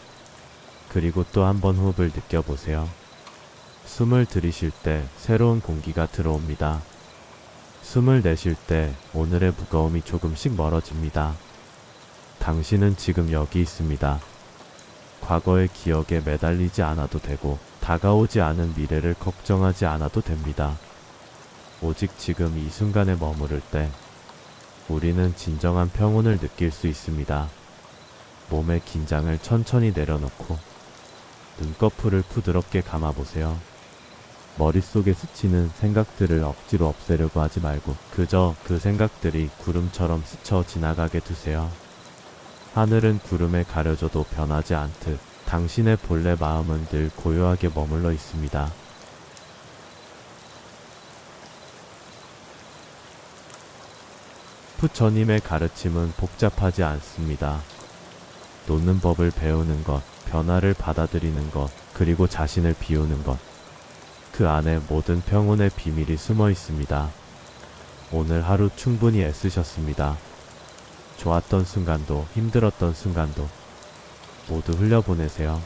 그리고 또 한 번 호흡을 느껴보세요. 숨을 들이쉴 때 새로운 공기가 들어옵니다. 숨을 내쉴 때 오늘의 무거움이 조금씩 멀어집니다. 당신은 지금 여기 있습니다. 과거의 기억에 매달리지 않아도 되고 다가오지 않은 미래를 걱정하지 않아도 됩니다. 오직 지금 이 순간에 머무를 때 우리는 진정한 평온을 느낄 수 있습니다. 몸의 긴장을 천천히 내려놓고 눈꺼풀을 부드럽게 감아보세요. 머릿속에 스치는 생각들을 억지로 없애려고 하지 말고 그저 그 생각들이 구름처럼 스쳐 지나가게 두세요. 하늘은 구름에 가려져도 변하지 않듯 당신의 본래 마음은 늘 고요하게 머물러 있습니다. 부처님의 가르침은 복잡하지 않습니다. 놓는 법을 배우는 것, 변화를 받아들이는 것, 그리고 자신을 비우는 것. 그 안에 모든 평온의 비밀이 숨어 있습니다. 오늘 하루 충분히 애쓰셨습니다. 좋았던 순간도 힘들었던 순간도 모두 흘려보내세요.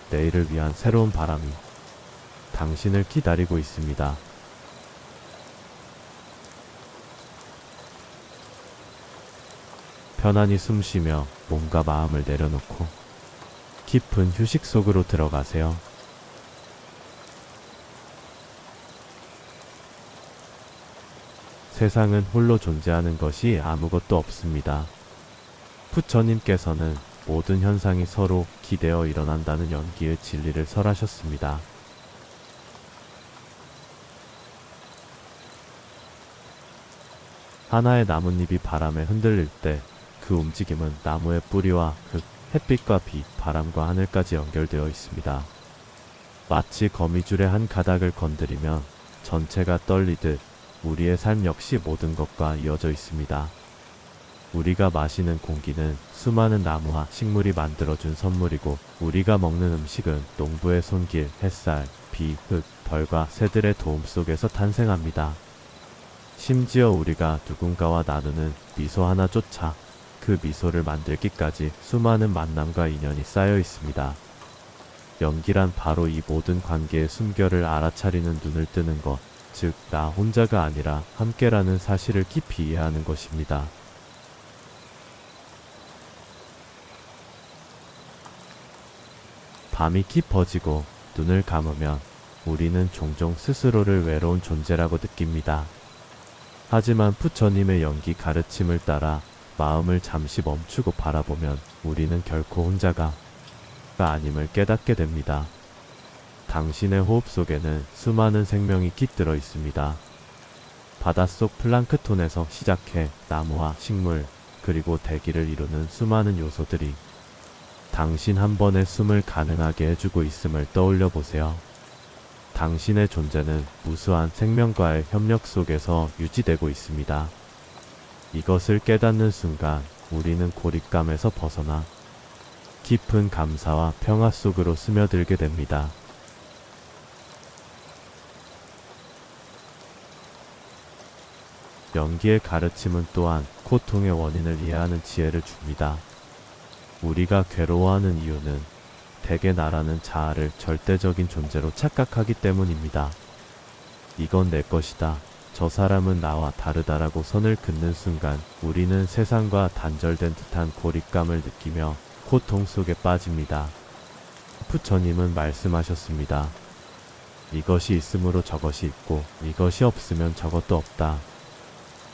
내일을 위한 새로운 바람이 당신을 기다리고 있습니다. 편안히 숨쉬며 몸과 마음을 내려놓고 깊은 휴식 속으로 들어가세요. 세상은 홀로 존재하는 것이 아무것도 없습니다. 부처님께서는 모든 현상이 서로 기대어 일어난다는 연기의 진리를 설하셨습니다. 하나의 나뭇잎이 바람에 흔들릴 때 그 움직임은 나무의 뿌리와 흙, 햇빛과 빛, 바람과 하늘까지 연결되어 있습니다. 마치 거미줄의 한 가닥을 건드리면 전체가 떨리듯 우리의 삶 역시 모든 것과 이어져 있습니다. 우리가 마시는 공기는 수많은 나무와 식물이 만들어준 선물이고 우리가 먹는 음식은 농부의 손길, 햇살, 비, 흙, 벌과 새들의 도움 속에서 탄생합니다. 심지어 우리가 누군가와 나누는 미소 하나조차 그 미소를 만들기까지 수많은 만남과 인연이 쌓여 있습니다. 연기란 바로 이 모든 관계의 숨결을 알아차리는 눈을 뜨는 것, 즉, 나 혼자가 아니라 함께라는 사실을 깊이 이해하는 것입니다. 밤이 깊어지고 눈을 감으면 우리는 종종 스스로를 외로운 존재라고 느낍니다. 하지만 부처님의 연기 가르침을 따라 마음을 잠시 멈추고 바라보면 우리는 결코 혼자가 아님을 깨닫게 됩니다. 당신의 호흡 속에는 수많은 생명이 깃들어 있습니다. 바닷속 플랑크톤에서 시작해 나무와 식물, 그리고 대기를 이루는 수많은 요소들이 당신 한 번의 숨을 가능하게 해주고 있음을 떠올려 보세요. 당신의 존재는 무수한 생명과의 협력 속에서 유지되고 있습니다. 이것을 깨닫는 순간 우리는 고립감에서 벗어나 깊은 감사와 평화 속으로 스며들게 됩니다. 연기의 가르침은 또한 고통의 원인을 이해하는 지혜를 줍니다. 우리가 괴로워하는 이유는 대개 나라는 자아를 절대적인 존재로 착각하기 때문입니다. 이건 내 것이다. 저 사람은 나와 다르다라고 선을 긋는 순간 우리는 세상과 단절된 듯한 고립감을 느끼며 고통 속에 빠집니다. 부처님은 말씀하셨습니다. 이것이 있으므로 저것이 있고 이것이 없으면 저것도 없다.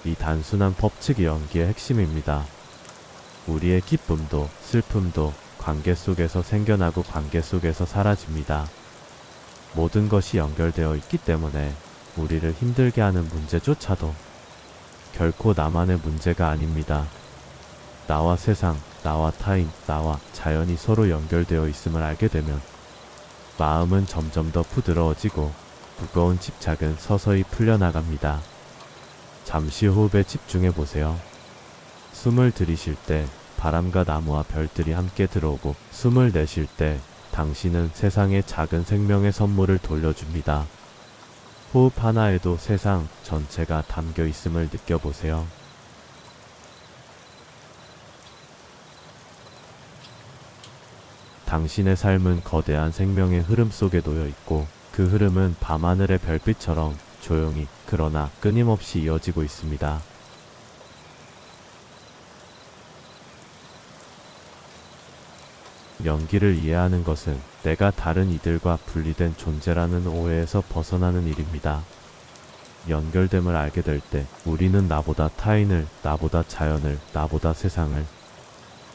이 단순한 법칙이 연기의 핵심입니다. 우리의 기쁨도 슬픔도 관계 속에서 생겨나고 관계 속에서 사라집니다. 모든 것이 연결되어 있기 때문에 우리를 힘들게 하는 문제조차도 결코 나만의 문제가 아닙니다. 나와 세상, 나와 타인, 나와 자연이 서로 연결되어 있음을 알게 되면 마음은 점점 더 부드러워지고 무거운 집착은 서서히 풀려나갑니다. 잠시 호흡에 집중해 보세요. 숨을 들이쉴 때 바람과 나무와 별들이 함께 들어오고, 숨을 내쉴 때 당신은 세상에 작은 생명의 선물을 돌려줍니다. 호흡 하나에도 세상 전체가 담겨 있음을 느껴보세요. 당신의 삶은 거대한 생명의 흐름 속에 놓여 있고, 그 흐름은 밤하늘의 별빛처럼 조용히 그러나 끊임없이 이어지고 있습니다. 연기를 이해하는 것은 내가 다른 이들과 분리된 존재라는 오해에서 벗어나는 일입니다. 연결됨을 알게 될 때 우리는 나보다 타인을, 나보다 자연을, 나보다 세상을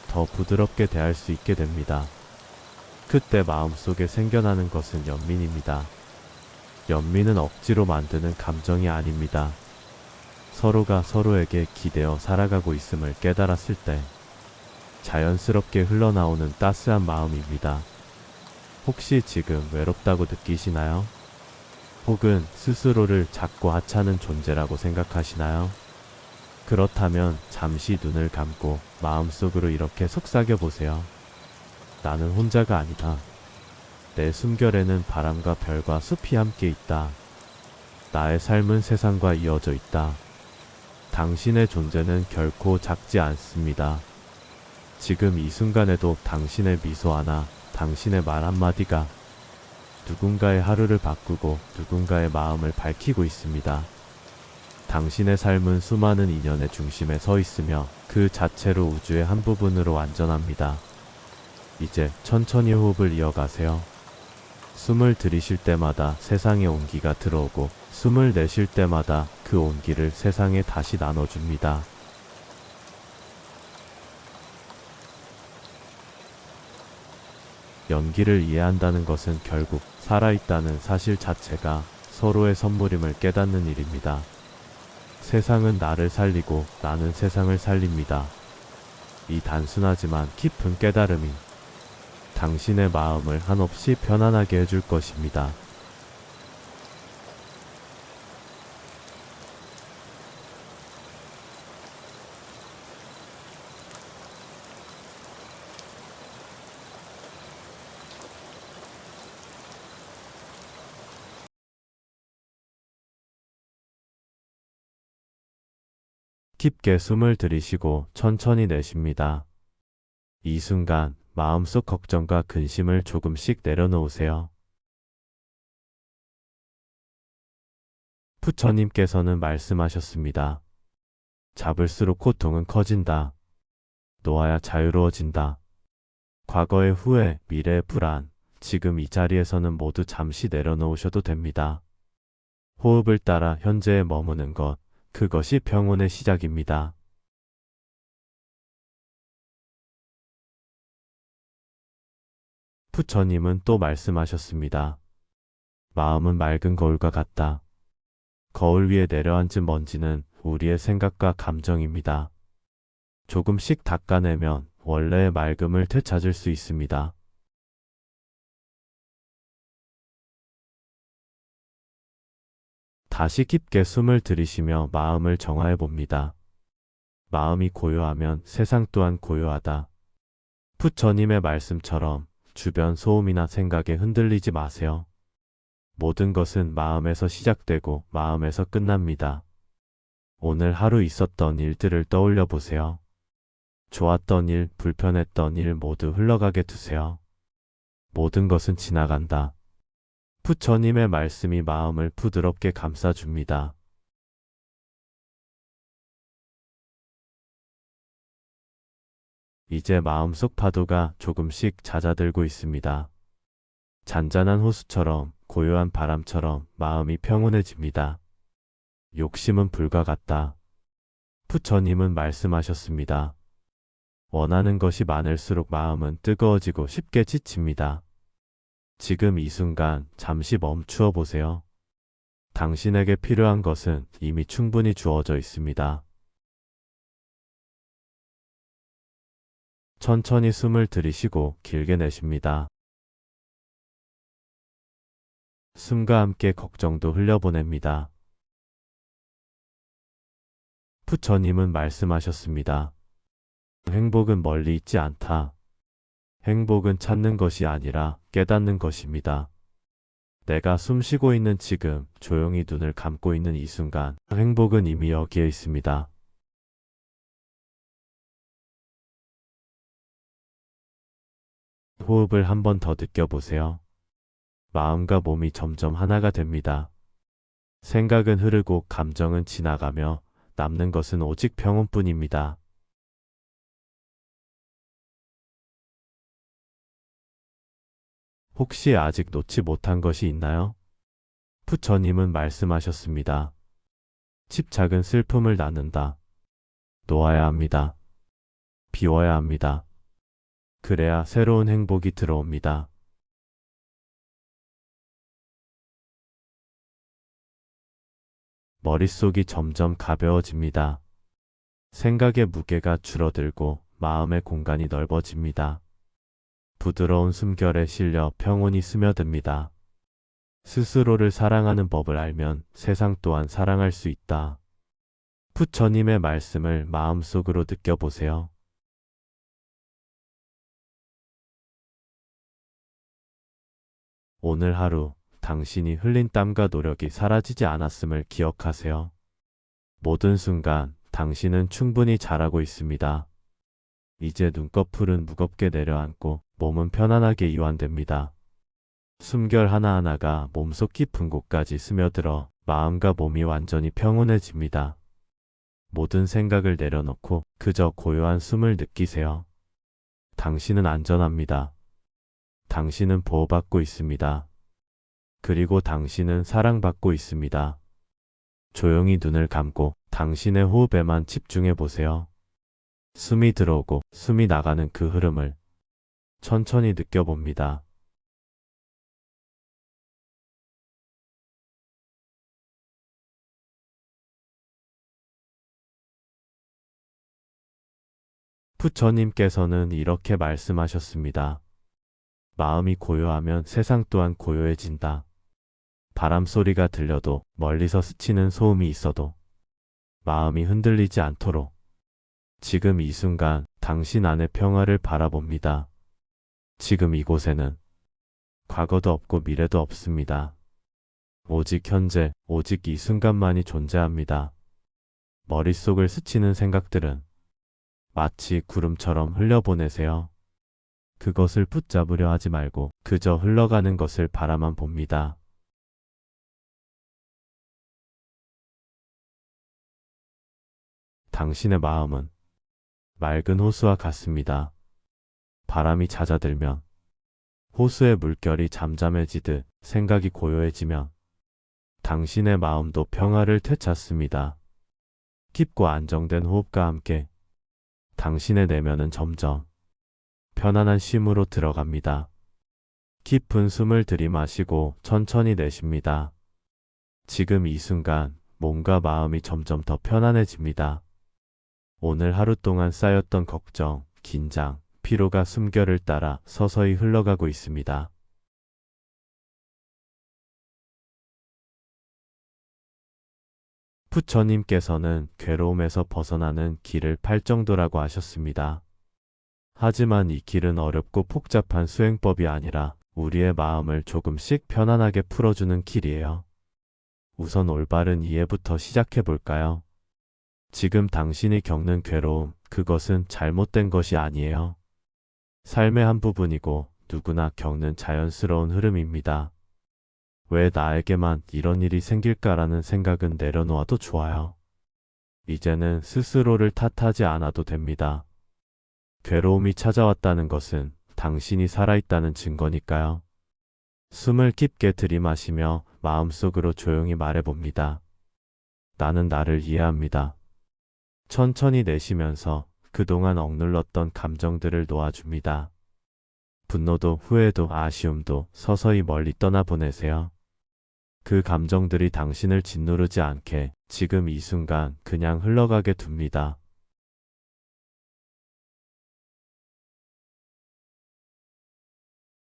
더 부드럽게 대할 수 있게 됩니다. 그때 마음속에 생겨나는 것은 연민입니다. 연민은 억지로 만드는 감정이 아닙니다. 서로가 서로에게 기대어 살아가고 있음을 깨달았을 때 자연스럽게 흘러나오는 따스한 마음입니다. 혹시 지금 외롭다고 느끼시나요? 혹은 스스로를 작고 하찮은 존재라고 생각하시나요? 그렇다면 잠시 눈을 감고 마음속으로 이렇게 속삭여 보세요. 나는 혼자가 아니다. 내 숨결에는 바람과 별과 숲이 함께 있다. 나의 삶은 세상과 이어져 있다. 당신의 존재는 결코 작지 않습니다. 지금 이 순간에도 당신의 미소 하나, 당신의 말 한마디가 누군가의 하루를 바꾸고 누군가의 마음을 밝히고 있습니다. 당신의 삶은 수많은 인연의 중심에 서 있으며 그 자체로 우주의 한 부분으로 완전합니다. 이제 천천히 호흡을 이어가세요. 숨을 들이쉴 때마다 세상의 온기가 들어오고, 숨을 내쉴 때마다 그 온기를 세상에 다시 나눠줍니다. 연기를 이해한다는 것은 결국 살아있다는 사실 자체가 서로의 선물임을 깨닫는 일입니다. 세상은 나를 살리고 나는 세상을 살립니다. 이 단순하지만 깊은 깨달음이 당신의 마음을 한없이 편안하게 해줄 것입니다. 깊게 숨을 들이쉬고 천천히 내쉽니다. 이 순간 마음속 걱정과 근심을 조금씩 내려놓으세요. 부처님께서는 말씀하셨습니다. 잡을수록 고통은 커진다. 놓아야 자유로워진다. 과거의 후회, 미래의 불안, 지금 이 자리에서는 모두 잠시 내려놓으셔도 됩니다. 호흡을 따라 현재에 머무는 것, 그것이 평온의 시작입니다. 부처님은 또 말씀하셨습니다. 마음은 맑은 거울과 같다. 거울 위에 내려앉은 먼지는 우리의 생각과 감정입니다. 조금씩 닦아내면 원래의 맑음을 되찾을 수 있습니다. 다시 깊게 숨을 들이쉬며 마음을 정화해 봅니다. 마음이 고요하면 세상 또한 고요하다. 부처님의 말씀처럼 주변 소음이나 생각에 흔들리지 마세요. 모든 것은 마음에서 시작되고 마음에서 끝납니다. 오늘 하루 있었던 일들을 떠올려 보세요. 좋았던 일, 불편했던 일 모두 흘러가게 두세요. 모든 것은 지나간다. 부처님의 말씀이 마음을 부드럽게 감싸줍니다. 이제 마음속 파도가 조금씩 잦아들고 있습니다. 잔잔한 호수처럼, 고요한 바람처럼 마음이 평온해집니다. 욕심은 불과 같다. 부처님은 말씀하셨습니다. 원하는 것이 많을수록 마음은 뜨거워지고 쉽게 지칩니다. 지금 이 순간 잠시 멈추어 보세요. 당신에게 필요한 것은 이미 충분히 주어져 있습니다. 천천히 숨을 들이쉬고 길게 내쉽니다. 숨과 함께 걱정도 흘려보냅니다. 부처님은 말씀하셨습니다. 행복은 멀리 있지 않다. 행복은 찾는 것이 아니라 깨닫는 것입니다. 내가 숨 쉬고 있는 지금, 조용히 눈을 감고 있는 이 순간, 행복은 이미 여기에 있습니다. 호흡을 한 번 더 느껴보세요. 마음과 몸이 점점 하나가 됩니다. 생각은 흐르고 감정은 지나가며 남는 것은 오직 평온뿐입니다. 혹시 아직 놓지 못한 것이 있나요? 부처님은 말씀하셨습니다. 집착은 슬픔을 낳는다. 놓아야 합니다. 비워야 합니다. 그래야 새로운 행복이 들어옵니다. 머릿속이 점점 가벼워집니다. 생각의 무게가 줄어들고 마음의 공간이 넓어집니다. 부드러운 숨결에 실려 평온이 스며듭니다. 스스로를 사랑하는 법을 알면 세상 또한 사랑할 수 있다. 부처님의 말씀을 마음속으로 느껴보세요. 오늘 하루 당신이 흘린 땀과 노력이 사라지지 않았음을 기억하세요. 모든 순간 당신은 충분히 잘하고 있습니다. 이제 눈꺼풀은 무겁게 내려앉고 몸은 편안하게 이완됩니다. 숨결 하나하나가 몸속 깊은 곳까지 스며들어 마음과 몸이 완전히 평온해집니다. 모든 생각을 내려놓고 그저 고요한 숨을 느끼세요. 당신은 안전합니다. 당신은 보호받고 있습니다. 그리고 당신은 사랑받고 있습니다. 조용히 눈을 감고 당신의 호흡에만 집중해 보세요. 숨이 들어오고 숨이 나가는 그 흐름을 천천히 느껴봅니다. 부처님께서는 이렇게 말씀하셨습니다. 마음이 고요하면 세상 또한 고요해진다. 바람 소리가 들려도 멀리서 스치는 소음이 있어도 마음이 흔들리지 않도록 지금 이 순간 당신 안의 평화를 바라봅니다. 지금 이곳에는 과거도 없고 미래도 없습니다. 오직 현재, 오직 이 순간만이 존재합니다. 머릿속을 스치는 생각들은 마치 구름처럼 흘려보내세요. 그것을 붙잡으려 하지 말고 그저 흘러가는 것을 바라만 봅니다. 당신의 마음은 맑은 호수와 같습니다. 바람이 잦아들면 호수의 물결이 잠잠해지듯 생각이 고요해지면 당신의 마음도 평화를 되찾습니다. 깊고 안정된 호흡과 함께 당신의 내면은 점점 편안한 쉼으로 들어갑니다. 깊은 숨을 들이마시고 천천히 내쉽니다. 지금 이 순간 몸과 마음이 점점 더 편안해집니다. 오늘 하루 동안 쌓였던 걱정, 긴장, 피로가 숨결을 따라 서서히 흘러가고 있습니다. 부처님께서는 괴로움에서 벗어나는 길을 팔정도라고 하셨습니다. 하지만 이 길은 어렵고 복잡한 수행법이 아니라 우리의 마음을 조금씩 편안하게 풀어주는 길이에요. 우선 올바른 이해부터 시작해 볼까요? 지금 당신이 겪는 괴로움, 그것은 잘못된 것이 아니에요. 삶의 한 부분이고 누구나 겪는 자연스러운 흐름입니다. 왜 나에게만 이런 일이 생길까라는 생각은 내려놓아도 좋아요. 이제는 스스로를 탓하지 않아도 됩니다. 괴로움이 찾아왔다는 것은 당신이 살아있다는 증거니까요. 숨을 깊게 들이마시며 마음속으로 조용히 말해봅니다. 나는 나를 이해합니다. 천천히 내쉬면서 그동안 억눌렀던 감정들을 놓아줍니다. 분노도 후회도 아쉬움도 서서히 멀리 떠나보내세요. 그 감정들이 당신을 짓누르지 않게 지금 이 순간 그냥 흘러가게 둡니다.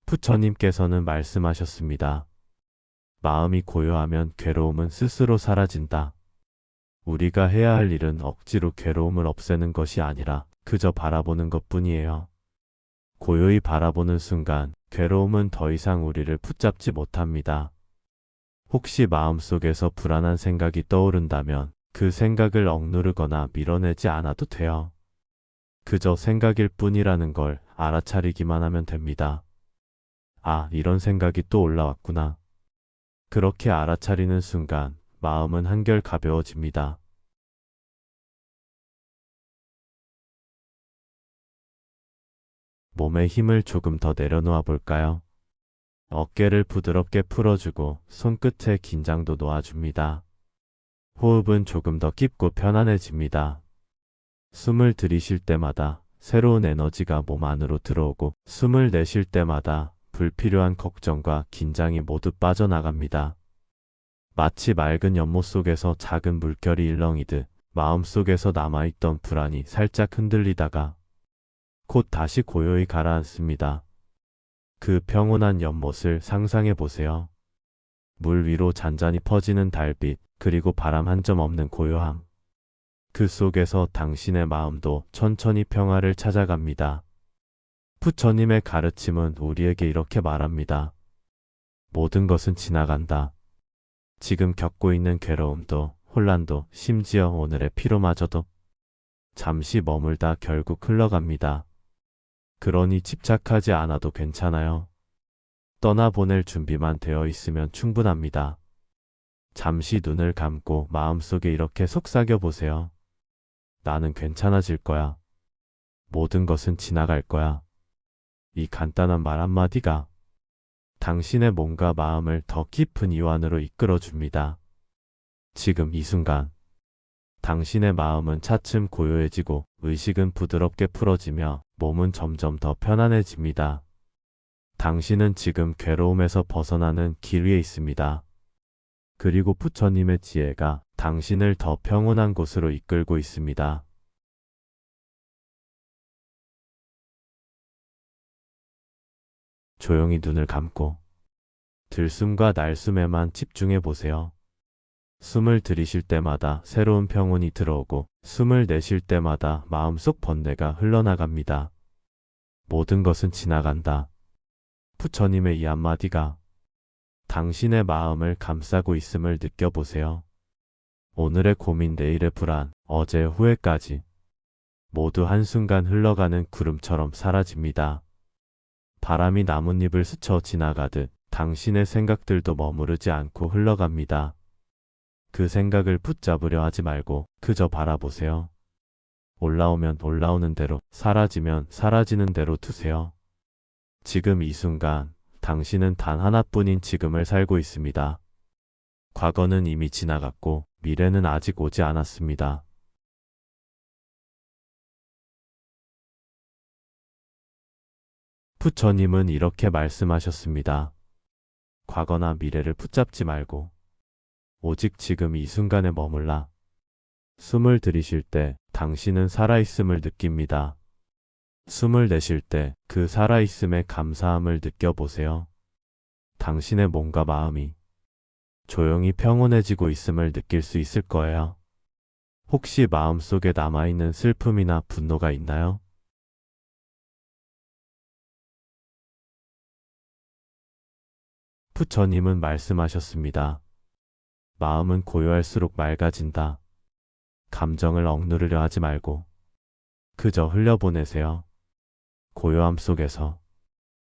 부처님께서는 말씀하셨습니다. 마음이 고요하면 괴로움은 스스로 사라진다. 우리가 해야 할 일은 억지로 괴로움을 없애는 것이 아니라 그저 바라보는 것뿐이에요. 고요히 바라보는 순간 괴로움은 더 이상 우리를 붙잡지 못합니다. 혹시 마음속에서 불안한 생각이 떠오른다면 그 생각을 억누르거나 밀어내지 않아도 돼요. 그저 생각일 뿐이라는 걸 알아차리기만 하면 됩니다. 아, 이런 생각이 또 올라왔구나. 그렇게 알아차리는 순간 마음은 한결 가벼워집니다. 몸의 힘을 조금 더 내려놓아 볼까요? 어깨를 부드럽게 풀어주고 손끝에 긴장도 놓아줍니다. 호흡은 조금 더 깊고 편안해집니다. 숨을 들이쉴 때마다 새로운 에너지가 몸 안으로 들어오고 숨을 내쉴 때마다 불필요한 걱정과 긴장이 모두 빠져나갑니다. 마치 맑은 연못 속에서 작은 물결이 일렁이듯 마음속에서 남아있던 불안이 살짝 흔들리다가 곧 다시 고요히 가라앉습니다. 그 평온한 연못을 상상해 보세요. 물 위로 잔잔히 퍼지는 달빛, 그리고 바람 한 점 없는 고요함. 그 속에서 당신의 마음도 천천히 평화를 찾아갑니다. 부처님의 가르침은 우리에게 이렇게 말합니다. 모든 것은 지나간다. 지금 겪고 있는 괴로움도, 혼란도, 심지어 오늘의 피로마저도 잠시 머물다 결국 흘러갑니다. 그러니 집착하지 않아도 괜찮아요. 떠나보낼 준비만 되어 있으면 충분합니다. 잠시 눈을 감고 마음속에 이렇게 속삭여 보세요. 나는 괜찮아질 거야. 모든 것은 지나갈 거야. 이 간단한 말 한마디가 당신의 몸과 마음을 더 깊은 이완으로 이끌어 줍니다. 지금 이 순간, 당신의 마음은 차츰 고요해지고 의식은 부드럽게 풀어지며 몸은 점점 더 편안해집니다. 당신은 지금 괴로움에서 벗어나는 길 위에 있습니다. 그리고 부처님의 지혜가 당신을 더 평온한 곳으로 이끌고 있습니다. 조용히 눈을 감고 들숨과 날숨에만 집중해 보세요. 숨을 들이쉴 때마다 새로운 평온이 들어오고 숨을 내쉴 때마다 마음속 번뇌가 흘러나갑니다. 모든 것은 지나간다. 부처님의 이 한마디가 당신의 마음을 감싸고 있음을 느껴보세요. 오늘의 고민, 내일의 불안, 어제의 후회까지 모두 한순간 흘러가는 구름처럼 사라집니다. 바람이 나뭇잎을 스쳐 지나가듯 당신의 생각들도 머무르지 않고 흘러갑니다. 그 생각을 붙잡으려 하지 말고 그저 바라보세요. 올라오면 올라오는 대로, 사라지면 사라지는 대로 두세요. 지금 이 순간, 당신은 단 하나뿐인 지금을 살고 있습니다. 과거는 이미 지나갔고, 미래는 아직 오지 않았습니다. 부처님은 이렇게 말씀하셨습니다. 과거나 미래를 붙잡지 말고, 오직 지금 이 순간에 머물라. 숨을 들이쉴 때 당신은 살아있음을 느낍니다. 숨을 내쉴 때 그 살아있음의 감사함을 느껴보세요. 당신의 몸과 마음이 조용히 평온해지고 있음을 느낄 수 있을 거예요. 혹시 마음속에 남아있는 슬픔이나 분노가 있나요? 부처님은 말씀하셨습니다. 마음은 고요할수록 맑아진다. 감정을 억누르려 하지 말고 그저 흘려보내세요. 고요함 속에서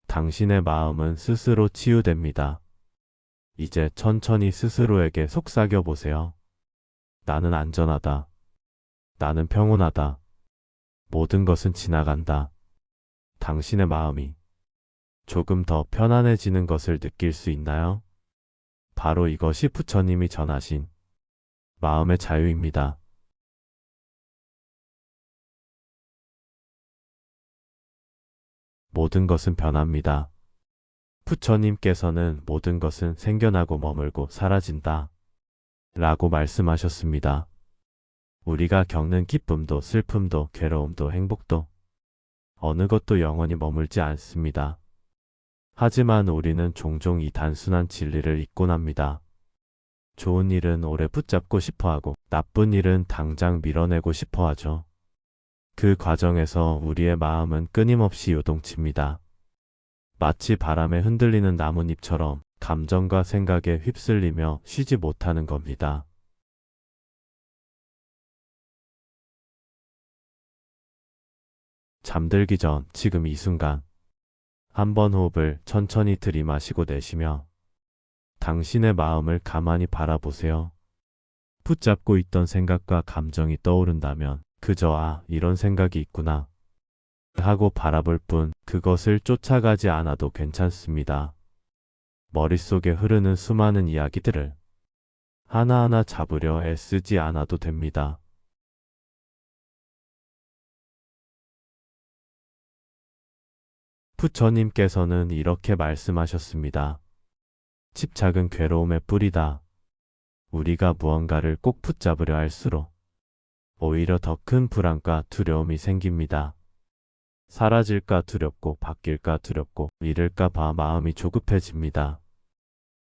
당신의 마음은 스스로 치유됩니다. 이제 천천히 스스로에게 속삭여 보세요. 나는 안전하다. 나는 평온하다. 모든 것은 지나간다. 당신의 마음이 조금 더 편안해지는 것을 느낄 수 있나요? 바로 이것이 부처님이 전하신 마음의 자유입니다. 모든 것은 변합니다. 부처님께서는 모든 것은 생겨나고 머물고 사라진다. 라고 말씀하셨습니다. 우리가 겪는 기쁨도 슬픔도 괴로움도 행복도 어느 것도 영원히 머물지 않습니다. 하지만 우리는 종종 이 단순한 진리를 잊곤 합니다. 좋은 일은 오래 붙잡고 싶어 하고 나쁜 일은 당장 밀어내고 싶어 하죠. 그 과정에서 우리의 마음은 끊임없이 요동칩니다. 마치 바람에 흔들리는 나뭇잎처럼 감정과 생각에 휩쓸리며 쉬지 못하는 겁니다. 잠들기 전 지금 이 순간 한 번 호흡을 천천히 들이마시고 내쉬며 당신의 마음을 가만히 바라보세요. 붙잡고 있던 생각과 감정이 떠오른다면 그저 이런 생각이 있구나 하고 바라볼 뿐 그것을 쫓아가지 않아도 괜찮습니다. 머릿속에 흐르는 수많은 이야기들을 하나하나 잡으려 애쓰지 않아도 됩니다. 부처님께서는 이렇게 말씀하셨습니다. 집착은 괴로움의 뿌리다. 우리가 무언가를 꼭 붙잡으려 할수록 오히려 더 큰 불안과 두려움이 생깁니다. 사라질까 두렵고 바뀔까 두렵고 잃을까 봐 마음이 조급해집니다.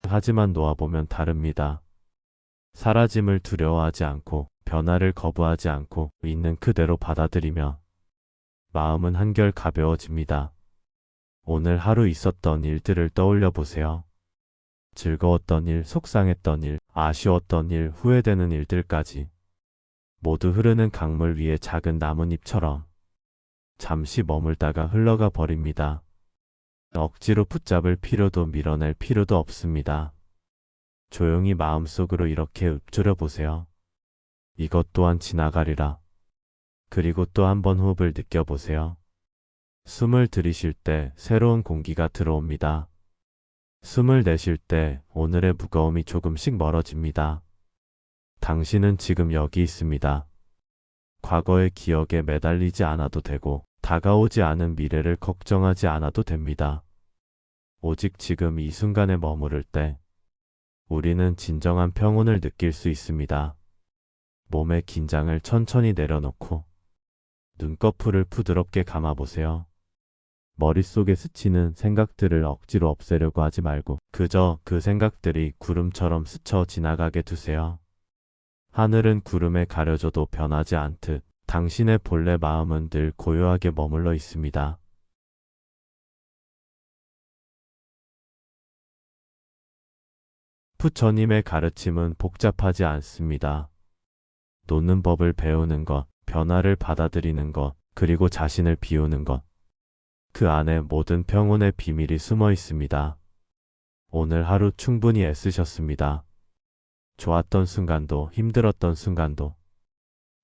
하지만 놓아보면 다릅니다. 사라짐을 두려워하지 않고 변화를 거부하지 않고 있는 그대로 받아들이며 마음은 한결 가벼워집니다. 오늘 하루 있었던 일들을 떠올려 보세요. 즐거웠던 일, 속상했던 일, 아쉬웠던 일, 후회되는 일들까지 모두 흐르는 강물 위에 작은 나뭇잎처럼 잠시 머물다가 흘러가 버립니다. 억지로 붙잡을 필요도 밀어낼 필요도 없습니다. 조용히 마음속으로 이렇게 읊조려 보세요. 이것 또한 지나가리라. 그리고 또 한 번 호흡을 느껴보세요. 숨을 들이쉴 때 새로운 공기가 들어옵니다. 숨을 내쉴 때 오늘의 무거움이 조금씩 멀어집니다. 당신은 지금 여기 있습니다. 과거의 기억에 매달리지 않아도 되고 다가오지 않은 미래를 걱정하지 않아도 됩니다. 오직 지금 이 순간에 머무를 때 우리는 진정한 평온을 느낄 수 있습니다. 몸의 긴장을 천천히 내려놓고 눈꺼풀을 부드럽게 감아보세요. 머릿속에 스치는 생각들을 억지로 없애려고 하지 말고 그저 그 생각들이 구름처럼 스쳐 지나가게 두세요. 하늘은 구름에 가려져도 변하지 않듯 당신의 본래 마음은 늘 고요하게 머물러 있습니다. 부처님의 가르침은 복잡하지 않습니다. 놓는 법을 배우는 것, 변화를 받아들이는 것, 그리고 자신을 비우는 것. 그 안에 모든 평온의 비밀이 숨어 있습니다. 오늘 하루 충분히 애쓰셨습니다. 좋았던 순간도 힘들었던 순간도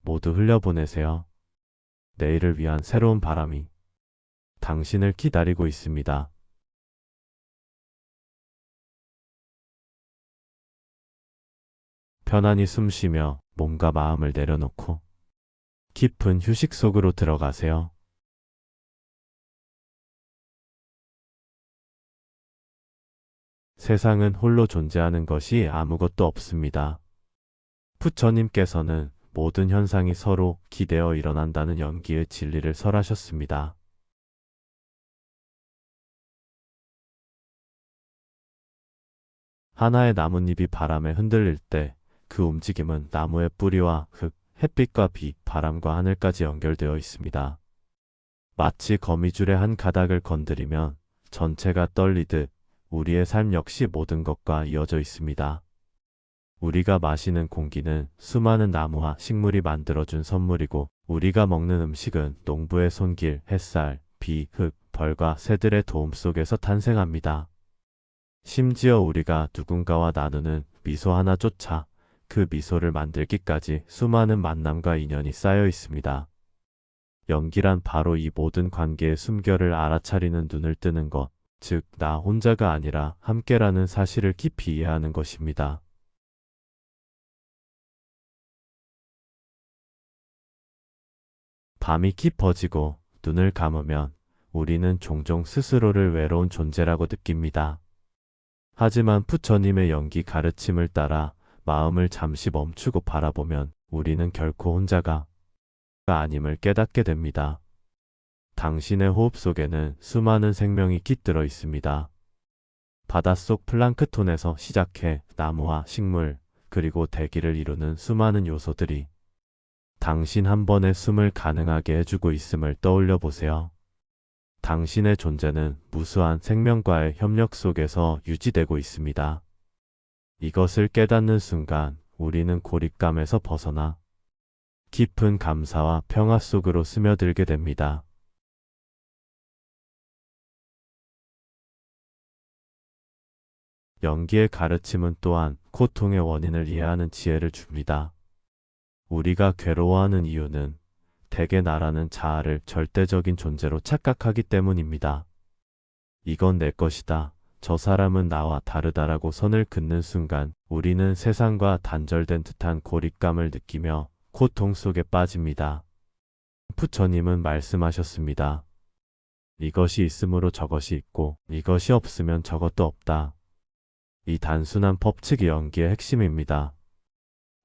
모두 흘려보내세요. 내일을 위한 새로운 바람이 당신을 기다리고 있습니다. 편안히 숨 쉬며 몸과 마음을 내려놓고 깊은 휴식 속으로 들어가세요. 세상은 홀로 존재하는 것이 아무것도 없습니다. 부처님께서는 모든 현상이 서로 기대어 일어난다는 연기의 진리를 설하셨습니다. 하나의 나뭇잎이 바람에 흔들릴 때 그 움직임은 나무의 뿌리와 흙, 햇빛과 빛, 바람과 하늘까지 연결되어 있습니다. 마치 거미줄의 한 가닥을 건드리면 전체가 떨리듯 우리의 삶 역시 모든 것과 이어져 있습니다. 우리가 마시는 공기는 수많은 나무와 식물이 만들어준 선물이고 우리가 먹는 음식은 농부의 손길, 햇살, 비, 흙, 벌과 새들의 도움 속에서 탄생합니다. 심지어 우리가 누군가와 나누는 미소 하나조차 그 미소를 만들기까지 수많은 만남과 인연이 쌓여 있습니다. 연기란 바로 이 모든 관계의 숨결을 알아차리는 눈을 뜨는 것, 즉 나 혼자가 아니라 함께라는 사실을 깊이 이해하는 것입니다. 밤이 깊어지고 눈을 감으면 우리는 종종 스스로를 외로운 존재라고 느낍니다. 하지만 부처님의 연기 가르침을 따라 마음을 잠시 멈추고 바라보면 우리는 결코 혼자가 아님을 깨닫게 됩니다. 당신의 호흡 속에는 수많은 생명이 깃들어 있습니다. 바닷속 플랑크톤에서 시작해 나무와 식물, 그리고 대기를 이루는 수많은 요소들이 당신 한 번의 숨을 가능하게 해주고 있음을 떠올려 보세요. 당신의 존재는 무수한 생명과의 협력 속에서 유지되고 있습니다. 이것을 깨닫는 순간 우리는 고립감에서 벗어나 깊은 감사와 평화 속으로 스며들게 됩니다. 연기의 가르침은 또한 고통의 원인을 이해하는 지혜를 줍니다. 우리가 괴로워하는 이유는 대개 나라는 자아를 절대적인 존재로 착각하기 때문입니다. 이건 내 것이다. 저 사람은 나와 다르다라고 선을 긋는 순간 우리는 세상과 단절된 듯한 고립감을 느끼며 고통 속에 빠집니다. 부처님은 말씀하셨습니다. 이것이 있으므로 저것이 있고 이것이 없으면 저것도 없다. 이 단순한 법칙이 연기의 핵심입니다.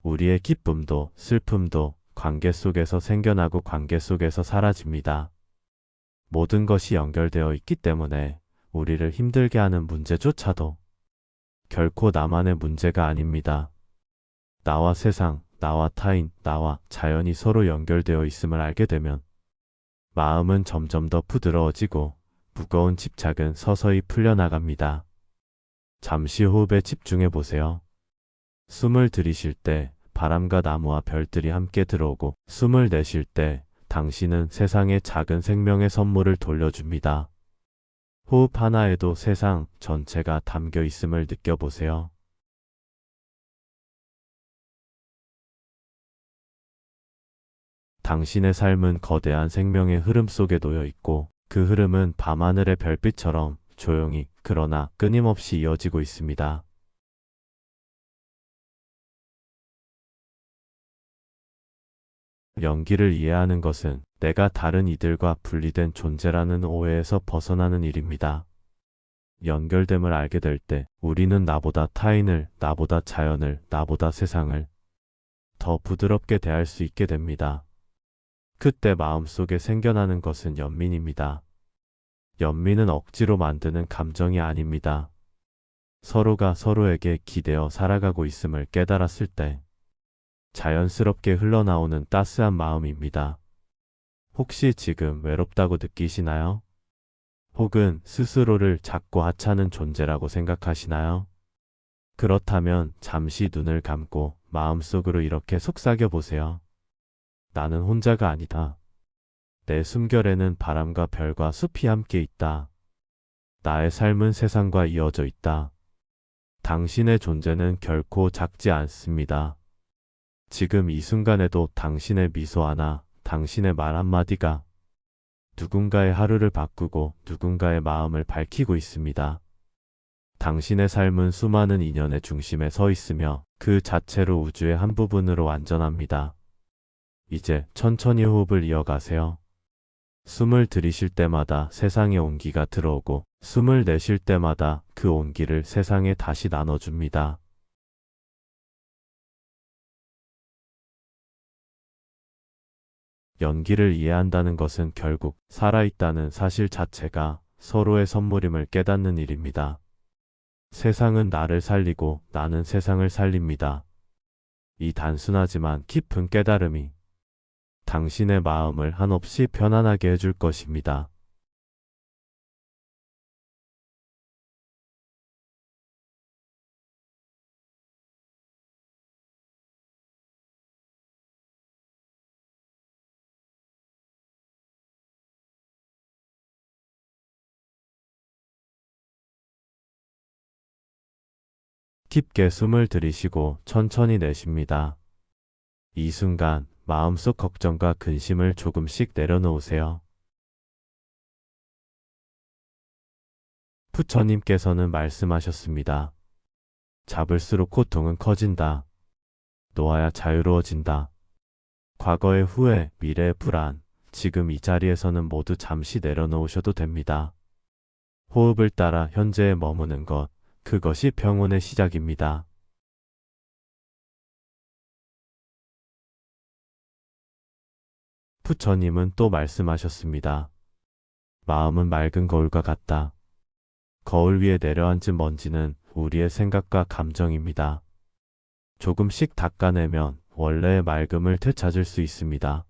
우리의 기쁨도 슬픔도 관계 속에서 생겨나고 관계 속에서 사라집니다. 모든 것이 연결되어 있기 때문에 우리를 힘들게 하는 문제조차도 결코 나만의 문제가 아닙니다. 나와 세상, 나와 타인, 나와 자연이 서로 연결되어 있음을 알게 되면 마음은 점점 더 부드러워지고 무거운 집착은 서서히 풀려나갑니다. 잠시 호흡에 집중해 보세요. 숨을 들이쉴 때 바람과 나무와 별들이 함께 들어오고 숨을 내쉴 때 당신은 세상에 작은 생명의 선물을 돌려줍니다. 호흡 하나에도 세상 전체가 담겨 있음을 느껴보세요. 당신의 삶은 거대한 생명의 흐름 속에 놓여 있고 그 흐름은 밤하늘의 별빛처럼 조용히 그러나 끊임없이 이어지고 있습니다. 연기를 이해하는 것은 내가 다른 이들과 분리된 존재라는 오해에서 벗어나는 일입니다. 연결됨을 알게 될 때 우리는 나보다 타인을, 나보다 자연을, 나보다 세상을 더 부드럽게 대할 수 있게 됩니다. 그때 마음속에 생겨나는 것은 연민입니다. 연민은 억지로 만드는 감정이 아닙니다. 서로가 서로에게 기대어 살아가고 있음을 깨달았을 때 자연스럽게 흘러나오는 따스한 마음입니다. 혹시 지금 외롭다고 느끼시나요? 혹은 스스로를 작고 하찮은 존재라고 생각하시나요? 그렇다면 잠시 눈을 감고 마음속으로 이렇게 속삭여 보세요. 나는 혼자가 아니다. 내 숨결에는 바람과 별과 숲이 함께 있다. 나의 삶은 세상과 이어져 있다. 당신의 존재는 결코 작지 않습니다. 지금 이 순간에도 당신의 미소 하나, 당신의 말 한마디가 누군가의 하루를 바꾸고 누군가의 마음을 밝히고 있습니다. 당신의 삶은 수많은 인연의 중심에 서 있으며 그 자체로 우주의 한 부분으로 완전합니다. 이제 천천히 호흡을 이어가세요. 숨을 들이쉴 때마다 세상의 온기가 들어오고 숨을 내쉴 때마다 그 온기를 세상에 다시 나눠줍니다. 연기를 이해한다는 것은 결국 살아있다는 사실 자체가 서로의 선물임을 깨닫는 일입니다. 세상은 나를 살리고 나는 세상을 살립니다. 이 단순하지만 깊은 깨달음이 당신의 마음을 한없이 편안하게 해줄 것입니다. 깊게 숨을 들이쉬고 천천히 내쉽니다. 이 순간 마음속 걱정과 근심을 조금씩 내려놓으세요. 부처님께서는 말씀하셨습니다. 잡을수록 고통은 커진다. 놓아야 자유로워진다. 과거의 후회, 미래의 불안, 지금 이 자리에서는 모두 잠시 내려놓으셔도 됩니다. 호흡을 따라 현재에 머무는 것, 그것이 평온의 시작입니다. 부처님은 또 말씀하셨습니다. 마음은 맑은 거울과 같다. 거울 위에 내려앉은 먼지는 우리의 생각과 감정입니다. 조금씩 닦아내면 원래의 맑음을 되찾을 수 있습니다.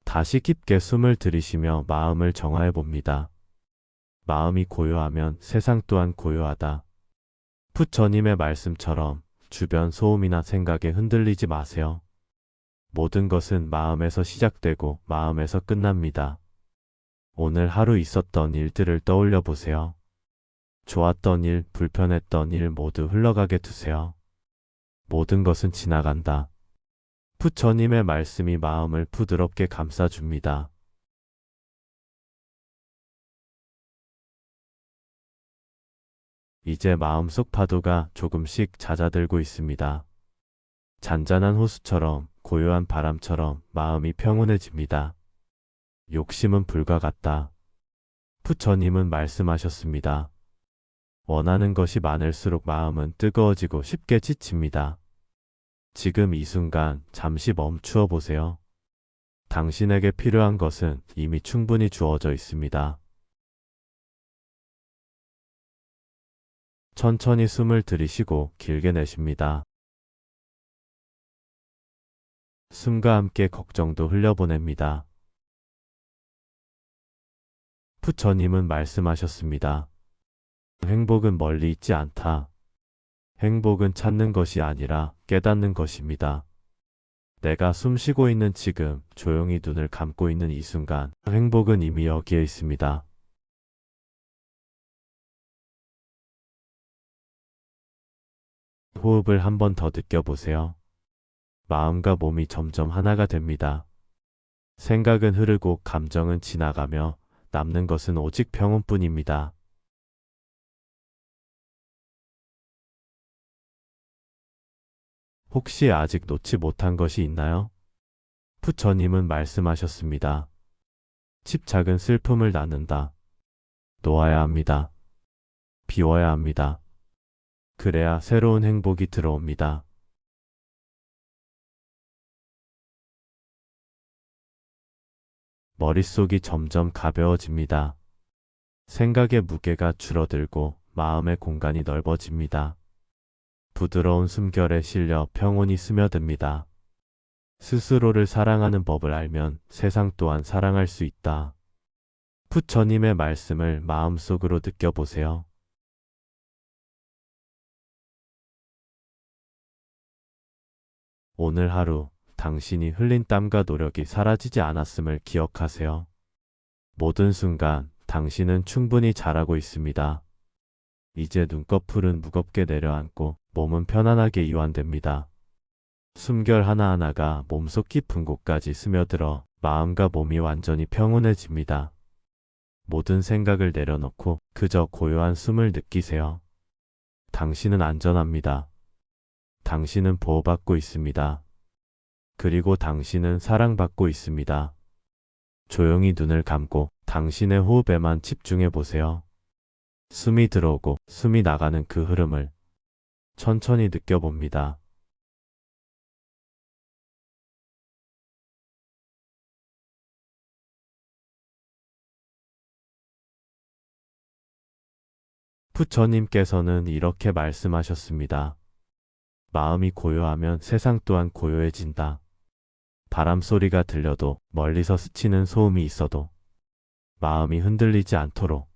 다시 깊게 숨을 들이쉬며 마음을 정화해 봅니다. 마음이 고요하면 세상 또한 고요하다. 부처님의 말씀처럼 주변 소음이나 생각에 흔들리지 마세요. 모든 것은 마음에서 시작되고 마음에서 끝납니다. 오늘 하루 있었던 일들을 떠올려 보세요. 좋았던 일, 불편했던 일 모두 흘러가게 두세요. 모든 것은 지나간다. 부처님의 말씀이 마음을 부드럽게 감싸줍니다. 이제 마음속 파도가 조금씩 잦아들고 있습니다. 잔잔한 호수처럼 고요한 바람처럼 마음이 평온해집니다. 욕심은 불과 같다. 부처님은 말씀하셨습니다. 원하는 것이 많을수록 마음은 뜨거워지고 쉽게 지칩니다. 지금 이 순간 잠시 멈추어 보세요. 당신에게 필요한 것은 이미 충분히 주어져 있습니다. 천천히 숨을 들이쉬고 길게 내쉽니다. 숨과 함께 걱정도 흘려보냅니다. 부처님은 말씀하셨습니다. 행복은 멀리 있지 않다. 행복은 찾는 것이 아니라 깨닫는 것입니다. 내가 숨 쉬고 있는 지금, 조용히 눈을 감고 있는 이 순간, 행복은 이미 여기에 있습니다. 호흡을 한 번 더 느껴보세요. 마음과 몸이 점점 하나가 됩니다. 생각은 흐르고 감정은 지나가며 남는 것은 오직 평온뿐입니다. 혹시 아직 놓지 못한 것이 있나요? 부처님은 말씀하셨습니다. 집착은 슬픔을 낳는다. 놓아야 합니다. 비워야 합니다. 그래야 새로운 행복이 들어옵니다. 머릿속이 점점 가벼워집니다. 생각의 무게가 줄어들고 마음의 공간이 넓어집니다. 부드러운 숨결에 실려 평온이 스며듭니다. 스스로를 사랑하는 법을 알면 세상 또한 사랑할 수 있다. 부처님의 말씀을 마음속으로 느껴보세요. 오늘 하루 당신이 흘린 땀과 노력이 사라지지 않았음을 기억하세요. 모든 순간 당신은 충분히 잘하고 있습니다. 이제 눈꺼풀은 무겁게 내려앉고 몸은 편안하게 이완됩니다. 숨결 하나하나가 몸속 깊은 곳까지 스며들어 마음과 몸이 완전히 평온해집니다. 모든 생각을 내려놓고 그저 고요한 숨을 느끼세요. 당신은 안전합니다. 당신은 보호받고 있습니다. 그리고 당신은 사랑받고 있습니다. 조용히 눈을 감고 당신의 호흡에만 집중해 보세요. 숨이 들어오고 숨이 나가는 그 흐름을 천천히 느껴봅니다. 부처님께서는 이렇게 말씀하셨습니다. 마음이 고요하면 세상 또한 고요해진다. 바람 소리가 들려도 멀리서 스치는 소음이 있어도 마음이 흔들리지 않도록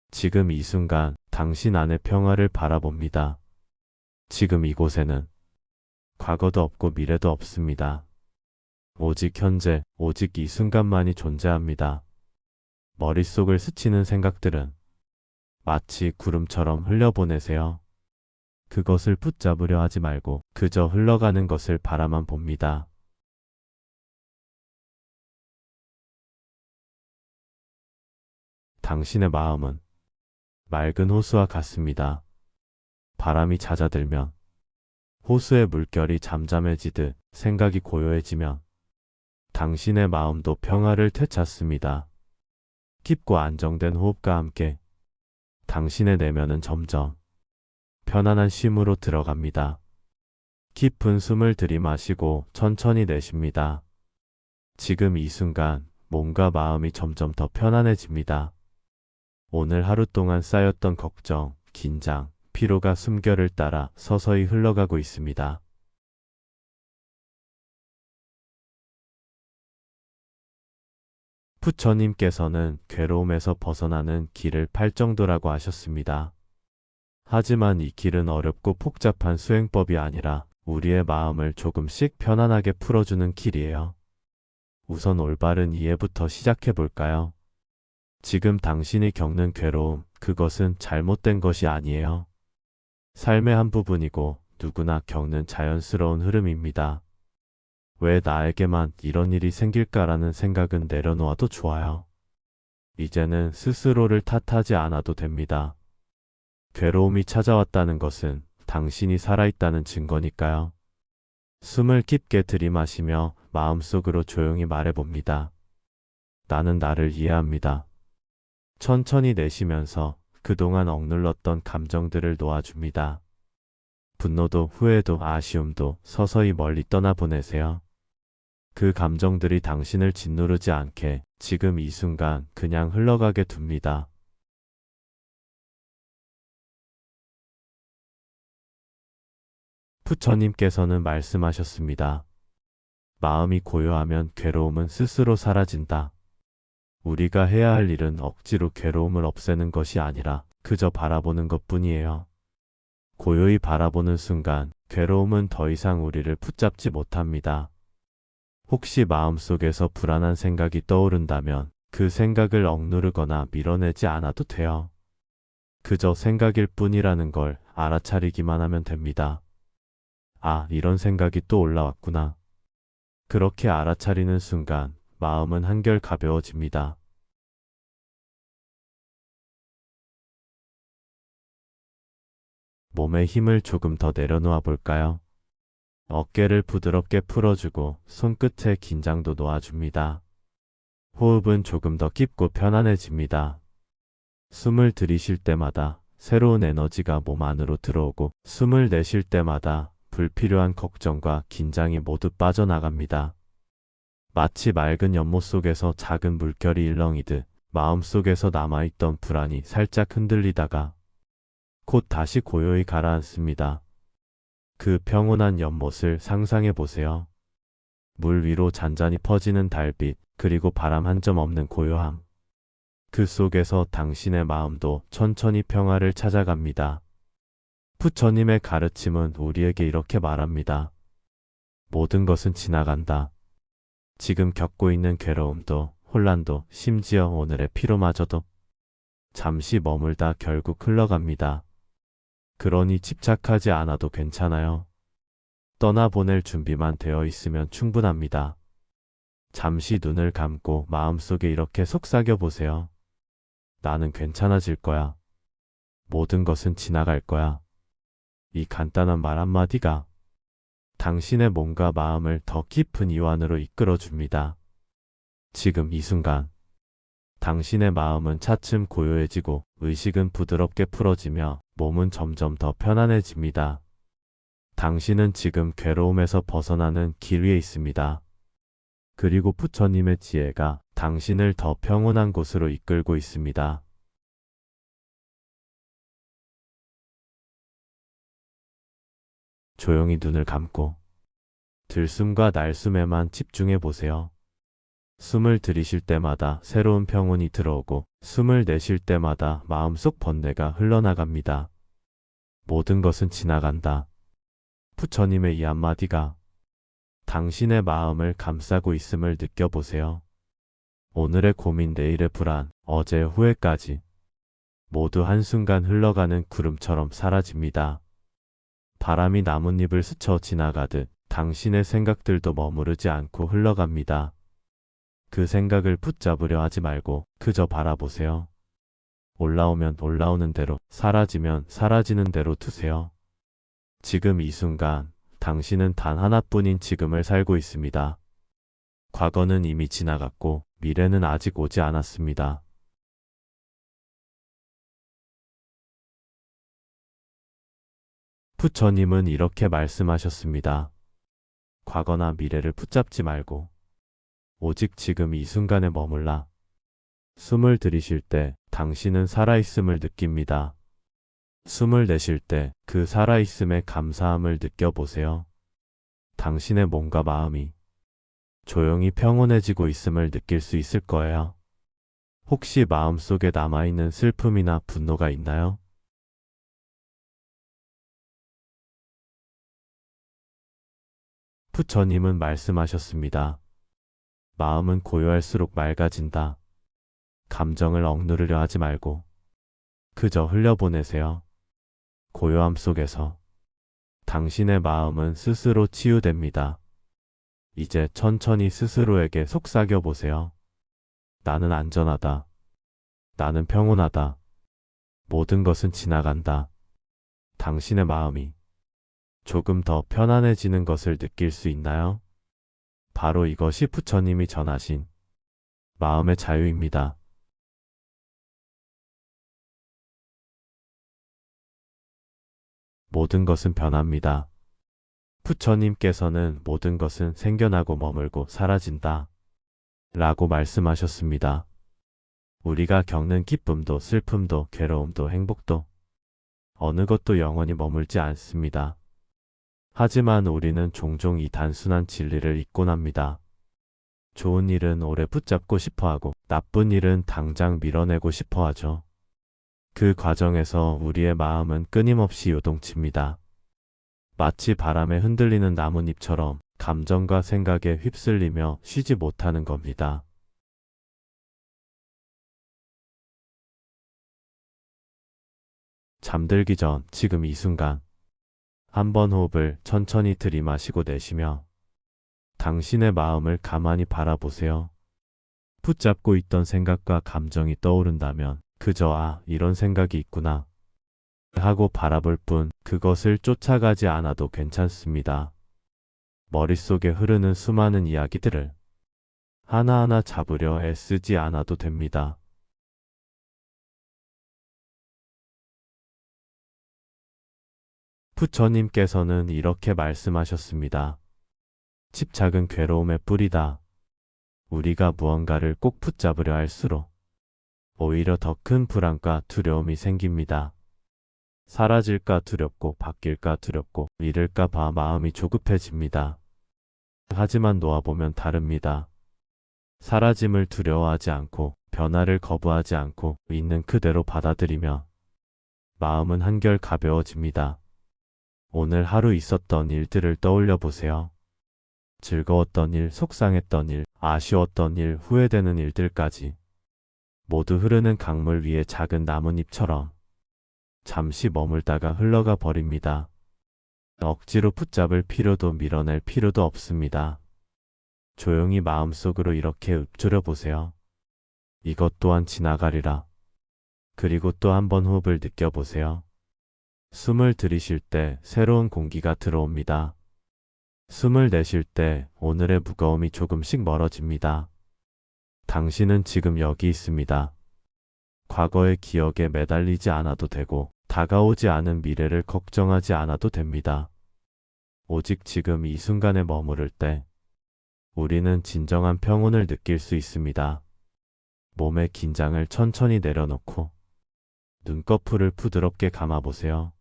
지금 이 순간 당신 안의 평화를 바라봅니다. 지금 이곳에는 과거도 없고 미래도 없습니다. 오직 현재, 오직 이 순간만이 존재합니다. 머릿속을 스치는 생각들은 마치 구름처럼 흘려보내세요. 그것을 붙잡으려 하지 말고 그저 흘러가는 것을 바라만 봅니다. 당신의 마음은 맑은 호수와 같습니다. 바람이 잦아들면 호수의 물결이 잠잠해지듯 생각이 고요해지면 당신의 마음도 평화를 되찾습니다. 깊고 안정된 호흡과 함께 당신의 내면은 점점 편안한 쉼으로 들어갑니다. 깊은 숨을 들이마시고 천천히 내쉽니다. 지금 이 순간 몸과 마음이 점점 더 편안해집니다. 오늘 하루 동안 쌓였던 걱정, 긴장, 피로가 숨결을 따라 서서히 흘러가고 있습니다. 부처님께서는 괴로움에서 벗어나는 길을 팔 정도라고 하셨습니다. 하지만 이 길은 어렵고 복잡한 수행법이 아니라 우리의 마음을 조금씩 편안하게 풀어주는 길이에요. 우선 올바른 이해부터 시작해 볼까요? 지금 당신이 겪는 괴로움, 그것은 잘못된 것이 아니에요. 삶의 한 부분이고 누구나 겪는 자연스러운 흐름입니다. 왜 나에게만 이런 일이 생길까라는 생각은 내려놓아도 좋아요. 이제는 스스로를 탓하지 않아도 됩니다. 괴로움이 찾아왔다는 것은 당신이 살아있다는 증거니까요. 숨을 깊게 들이마시며 마음속으로 조용히 말해봅니다. 나는 나를 이해합니다. 천천히 내쉬면서 그동안 억눌렀던 감정들을 놓아줍니다. 분노도 후회도 아쉬움도 서서히 멀리 떠나보내세요. 그 감정들이 당신을 짓누르지 않게 지금 이 순간 그냥 흘러가게 둡니다. 부처님께서는 말씀하셨습니다. 마음이 고요하면 괴로움은 스스로 사라진다. 우리가 해야 할 일은 억지로 괴로움을 없애는 것이 아니라 그저 바라보는 것뿐이에요. 고요히 바라보는 순간 괴로움은 더 이상 우리를 붙잡지 못합니다. 혹시 마음속에서 불안한 생각이 떠오른다면 그 생각을 억누르거나 밀어내지 않아도 돼요. 그저 생각일 뿐이라는 걸 알아차리기만 하면 됩니다. 아, 이런 생각이 또 올라왔구나. 그렇게 알아차리는 순간 마음은 한결 가벼워집니다. 몸의 힘을 조금 더 내려놓아 볼까요? 어깨를 부드럽게 풀어주고 손끝에 긴장도 놓아줍니다. 호흡은 조금 더 깊고 편안해집니다. 숨을 들이쉴 때마다 새로운 에너지가 몸 안으로 들어오고 숨을 내쉴 때마다 불필요한 걱정과 긴장이 모두 빠져나갑니다. 마치 맑은 연못 속에서 작은 물결이 일렁이듯 마음속에서 남아있던 불안이 살짝 흔들리다가 곧 다시 고요히 가라앉습니다. 그 평온한 연못을 상상해 보세요. 물 위로 잔잔히 퍼지는 달빛, 그리고 바람 한 점 없는 고요함. 그 속에서 당신의 마음도 천천히 평화를 찾아갑니다. 부처님의 가르침은 우리에게 이렇게 말합니다. 모든 것은 지나간다. 지금 겪고 있는 괴로움도, 혼란도, 심지어 오늘의 피로마저도 잠시 머물다 결국 흘러갑니다. 그러니 집착하지 않아도 괜찮아요. 떠나보낼 준비만 되어 있으면 충분합니다. 잠시 눈을 감고 마음속에 이렇게 속삭여 보세요. 나는 괜찮아질 거야. 모든 것은 지나갈 거야. 이 간단한 말 한마디가 당신의 몸과 마음을 더 깊은 이완으로 이끌어 줍니다. 지금 이 순간, 당신의 마음은 차츰 고요해지고 의식은 부드럽게 풀어지며 몸은 점점 더 편안해집니다. 당신은 지금 괴로움에서 벗어나는 길 위에 있습니다. 그리고 부처님의 지혜가 당신을 더 평온한 곳으로 이끌고 있습니다. 조용히 눈을 감고 들숨과 날숨에만 집중해 보세요. 숨을 들이쉴 때마다 새로운 평온이 들어오고 숨을 내쉴 때마다 마음속 번뇌가 흘러나갑니다. 모든 것은 지나간다. 부처님의 이 한마디가 당신의 마음을 감싸고 있음을 느껴보세요. 오늘의 고민, 내일의 불안, 어제의 후회까지 모두 한순간 흘러가는 구름처럼 사라집니다. 바람이 나뭇잎을 스쳐 지나가듯 당신의 생각들도 머무르지 않고 흘러갑니다. 그 생각을 붙잡으려 하지 말고 그저 바라보세요. 올라오면 올라오는 대로, 사라지면 사라지는 대로 두세요. 지금 이 순간, 당신은 단 하나뿐인 지금을 살고 있습니다. 과거는 이미 지나갔고, 미래는 아직 오지 않았습니다. 부처님은 이렇게 말씀하셨습니다. 과거나 미래를 붙잡지 말고 오직 지금 이 순간에 머물라. 숨을 들이쉴 때 당신은 살아있음을 느낍니다. 숨을 내쉴 때 그 살아있음의 감사함을 느껴보세요. 당신의 몸과 마음이 조용히 평온해지고 있음을 느낄 수 있을 거예요. 혹시 마음속에 남아있는 슬픔이나 분노가 있나요? 부처님은 말씀하셨습니다. 마음은 고요할수록 맑아진다. 감정을 억누르려 하지 말고 그저 흘려보내세요. 고요함 속에서 당신의 마음은 스스로 치유됩니다. 이제 천천히 스스로에게 속삭여 보세요. 나는 안전하다. 나는 평온하다. 모든 것은 지나간다. 당신의 마음이 조금 더 편안해지는 것을 느낄 수 있나요? 바로 이것이 부처님이 전하신 마음의 자유입니다. 모든 것은 변합니다. 부처님께서는 모든 것은 생겨나고 머물고 사라진다. 라고 말씀하셨습니다. 우리가 겪는 기쁨도 슬픔도 괴로움도 행복도 어느 것도 영원히 머물지 않습니다. 하지만 우리는 종종 이 단순한 진리를 잊곤 합니다. 좋은 일은 오래 붙잡고 싶어 하고 나쁜 일은 당장 밀어내고 싶어 하죠. 그 과정에서 우리의 마음은 끊임없이 요동칩니다. 마치 바람에 흔들리는 나뭇잎처럼 감정과 생각에 휩쓸리며 쉬지 못하는 겁니다. 잠들기 전 지금 이 순간 한 번 호흡을 천천히 들이마시고 내쉬며 당신의 마음을 가만히 바라보세요. 붙잡고 있던 생각과 감정이 떠오른다면 그저 이런 생각이 있구나 하고 바라볼 뿐 그것을 쫓아가지 않아도 괜찮습니다. 머릿속에 흐르는 수많은 이야기들을 하나하나 잡으려 애쓰지 않아도 됩니다. 부처님께서는 이렇게 말씀하셨습니다. 집착은 괴로움의 뿌리다. 우리가 무언가를 꼭 붙잡으려 할수록 오히려 더 큰 불안과 두려움이 생깁니다. 사라질까 두렵고 바뀔까 두렵고 잃을까 봐 마음이 조급해집니다. 하지만 놓아보면 다릅니다. 사라짐을 두려워하지 않고 변화를 거부하지 않고 있는 그대로 받아들이며 마음은 한결 가벼워집니다. 오늘 하루 있었던 일들을 떠올려 보세요. 즐거웠던 일, 속상했던 일, 아쉬웠던 일, 후회되는 일들까지 모두 흐르는 강물 위에 작은 나뭇잎처럼 잠시 머물다가 흘러가 버립니다. 억지로 붙잡을 필요도 밀어낼 필요도 없습니다. 조용히 마음속으로 이렇게 읊조려 보세요. 이것 또한 지나가리라. 그리고 또 한 번 호흡을 느껴보세요. 숨을 들이쉴 때 새로운 공기가 들어옵니다. 숨을 내쉴 때 오늘의 무거움이 조금씩 멀어집니다. 당신은 지금 여기 있습니다. 과거의 기억에 매달리지 않아도 되고 다가오지 않은 미래를 걱정하지 않아도 됩니다. 오직 지금 이 순간에 머무를 때 우리는 진정한 평온을 느낄 수 있습니다. 몸의 긴장을 천천히 내려놓고 눈꺼풀을 부드럽게 감아보세요.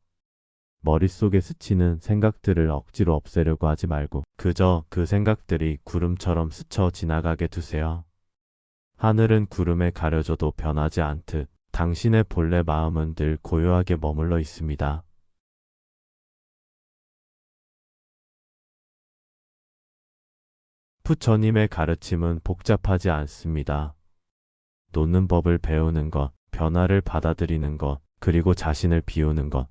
머릿속에 스치는 생각들을 억지로 없애려고 하지 말고 그저 그 생각들이 구름처럼 스쳐 지나가게 두세요. 하늘은 구름에 가려져도 변하지 않듯 당신의 본래 마음은 늘 고요하게 머물러 있습니다. 부처님의 가르침은 복잡하지 않습니다. 놓는 법을 배우는 것, 변화를 받아들이는 것, 그리고 자신을 비우는 것.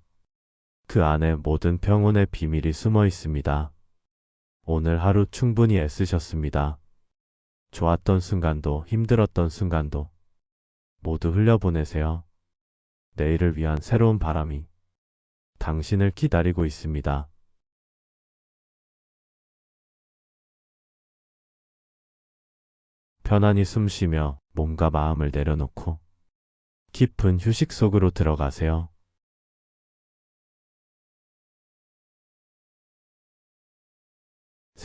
그 안에 모든 평온의 비밀이 숨어 있습니다. 오늘 하루 충분히 애쓰셨습니다. 좋았던 순간도 힘들었던 순간도 모두 흘려보내세요. 내일을 위한 새로운 바람이 당신을 기다리고 있습니다. 편안히 숨쉬며 몸과 마음을 내려놓고 깊은 휴식 속으로 들어가세요.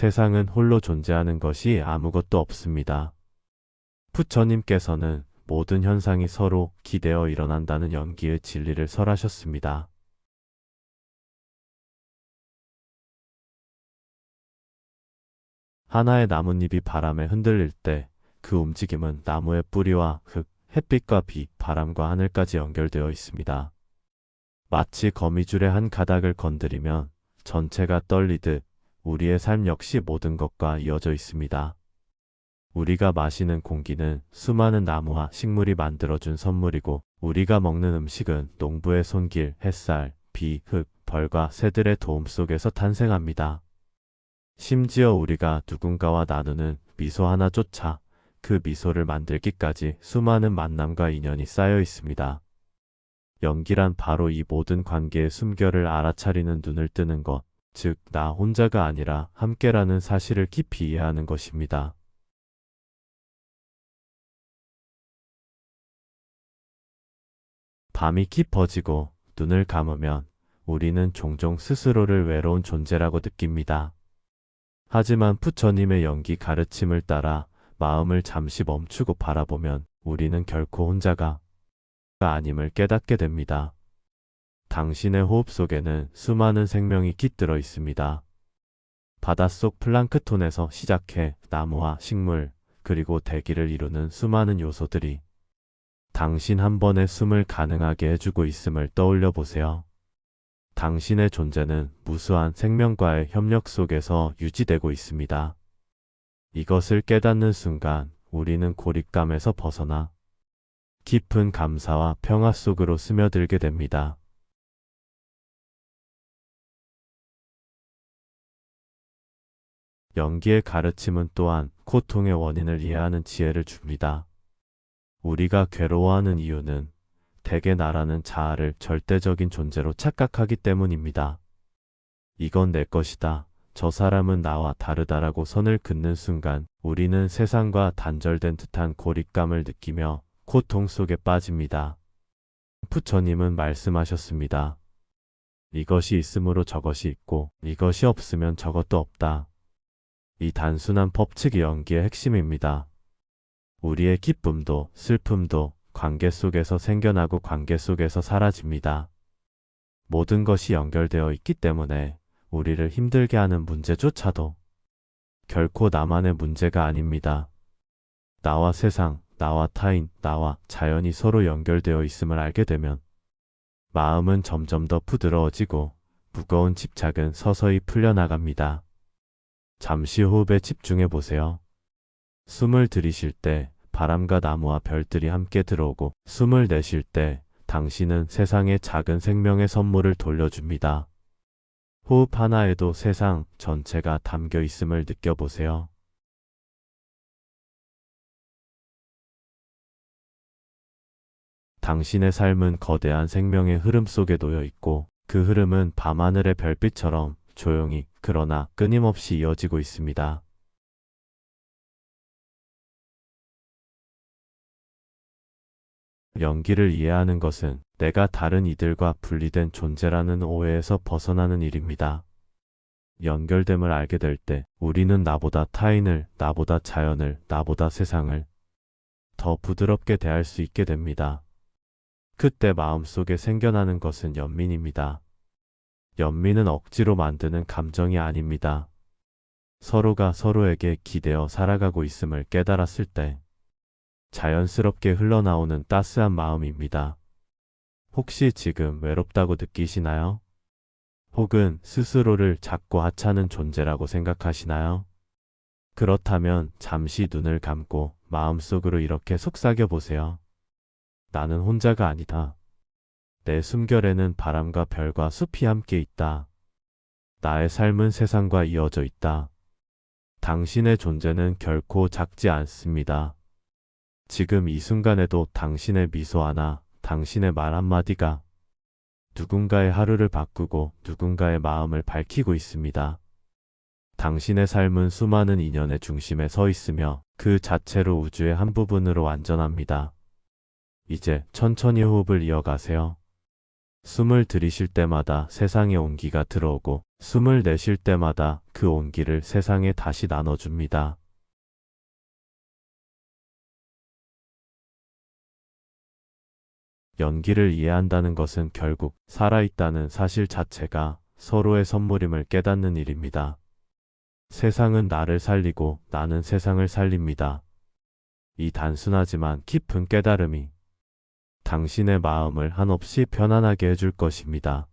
세상은 홀로 존재하는 것이 아무것도 없습니다. 부처님께서는 모든 현상이 서로 기대어 일어난다는 연기의 진리를 설하셨습니다. 하나의 나뭇잎이 바람에 흔들릴 때 그 움직임은 나무의 뿌리와 흙, 햇빛과 비, 바람과 하늘까지 연결되어 있습니다. 마치 거미줄의 한 가닥을 건드리면 전체가 떨리듯 우리의 삶 역시 모든 것과 이어져 있습니다. 우리가 마시는 공기는 수많은 나무와 식물이 만들어준 선물이고, 우리가 먹는 음식은 농부의 손길, 햇살, 비, 흙, 벌과 새들의 도움 속에서 탄생합니다. 심지어 우리가 누군가와 나누는 미소 하나조차 그 미소를 만들기까지 수많은 만남과 인연이 쌓여 있습니다. 연기란 바로 이 모든 관계의 숨결을 알아차리는 눈을 뜨는 것, 즉, 나 혼자가 아니라 함께라는 사실을 깊이 이해하는 것입니다. 밤이 깊어지고 눈을 감으면 우리는 종종 스스로를 외로운 존재라고 느낍니다. 하지만 부처님의 연기 가르침을 따라 마음을 잠시 멈추고 바라보면 우리는 결코 혼자가 아님을 깨닫게 됩니다. 당신의 호흡 속에는 수많은 생명이 깃들어 있습니다. 바닷속 플랑크톤에서 시작해 나무와 식물, 그리고 대기를 이루는 수많은 요소들이 당신 한 번의 숨을 가능하게 해주고 있음을 떠올려 보세요. 당신의 존재는 무수한 생명과의 협력 속에서 유지되고 있습니다. 이것을 깨닫는 순간 우리는 고립감에서 벗어나 깊은 감사와 평화 속으로 스며들게 됩니다. 연기의 가르침은 또한 고통의 원인을 이해하는 지혜를 줍니다. 우리가 괴로워하는 이유는 대개 나라는 자아를 절대적인 존재로 착각하기 때문입니다. 이건 내 것이다. 저 사람은 나와 다르다라고 선을 긋는 순간 우리는 세상과 단절된 듯한 고립감을 느끼며 고통 속에 빠집니다. 부처님은 말씀하셨습니다. 이것이 있으므로 저것이 있고 이것이 없으면 저것도 없다. 이 단순한 법칙이 연기의 핵심입니다. 우리의 기쁨도 슬픔도 관계 속에서 생겨나고 관계 속에서 사라집니다. 모든 것이 연결되어 있기 때문에 우리를 힘들게 하는 문제조차도 결코 나만의 문제가 아닙니다. 나와 세상, 나와 타인, 나와 자연이 서로 연결되어 있음을 알게 되면 마음은 점점 더 부드러워지고 무거운 집착은 서서히 풀려나갑니다. 잠시 호흡에 집중해 보세요. 숨을 들이쉴 때 바람과 나무와 별들이 함께 들어오고, 숨을 내쉴 때 당신은 세상에 작은 생명의 선물을 돌려줍니다. 호흡 하나에도 세상 전체가 담겨 있음을 느껴보세요. 당신의 삶은 거대한 생명의 흐름 속에 놓여 있고, 그 흐름은 밤하늘의 별빛처럼 조용히 그러나 끊임없이 이어지고 있습니다. 연기를 이해하는 것은 내가 다른 이들과 분리된 존재라는 오해에서 벗어나는 일입니다. 연결됨을 알게 될 때 우리는 나보다 타인을, 나보다 자연을, 나보다 세상을 더 부드럽게 대할 수 있게 됩니다. 그때 마음속에 생겨나는 것은 연민입니다. 연민은 억지로 만드는 감정이 아닙니다. 서로가 서로에게 기대어 살아가고 있음을 깨달았을 때 자연스럽게 흘러나오는 따스한 마음입니다. 혹시 지금 외롭다고 느끼시나요? 혹은 스스로를 작고 하찮은 존재라고 생각하시나요? 그렇다면 잠시 눈을 감고 마음속으로 이렇게 속삭여 보세요. 나는 혼자가 아니다. 내 숨결에는 바람과 별과 숲이 함께 있다. 나의 삶은 세상과 이어져 있다. 당신의 존재는 결코 작지 않습니다. 지금 이 순간에도 당신의 미소 하나, 당신의 말 한마디가 누군가의 하루를 바꾸고 누군가의 마음을 밝히고 있습니다. 당신의 삶은 수많은 인연의 중심에 서 있으며 그 자체로 우주의 한 부분으로 완전합니다. 이제 천천히 호흡을 이어가세요. 숨을 들이쉴 때마다 세상에 온기가 들어오고 숨을 내쉴 때마다 그 온기를 세상에 다시 나눠줍니다. 연기를 이해한다는 것은 결국 살아있다는 사실 자체가 서로의 선물임을 깨닫는 일입니다. 세상은 나를 살리고 나는 세상을 살립니다. 이 단순하지만 깊은 깨달음이 당신의 마음을 한없이 편안하게 해줄 것입니다.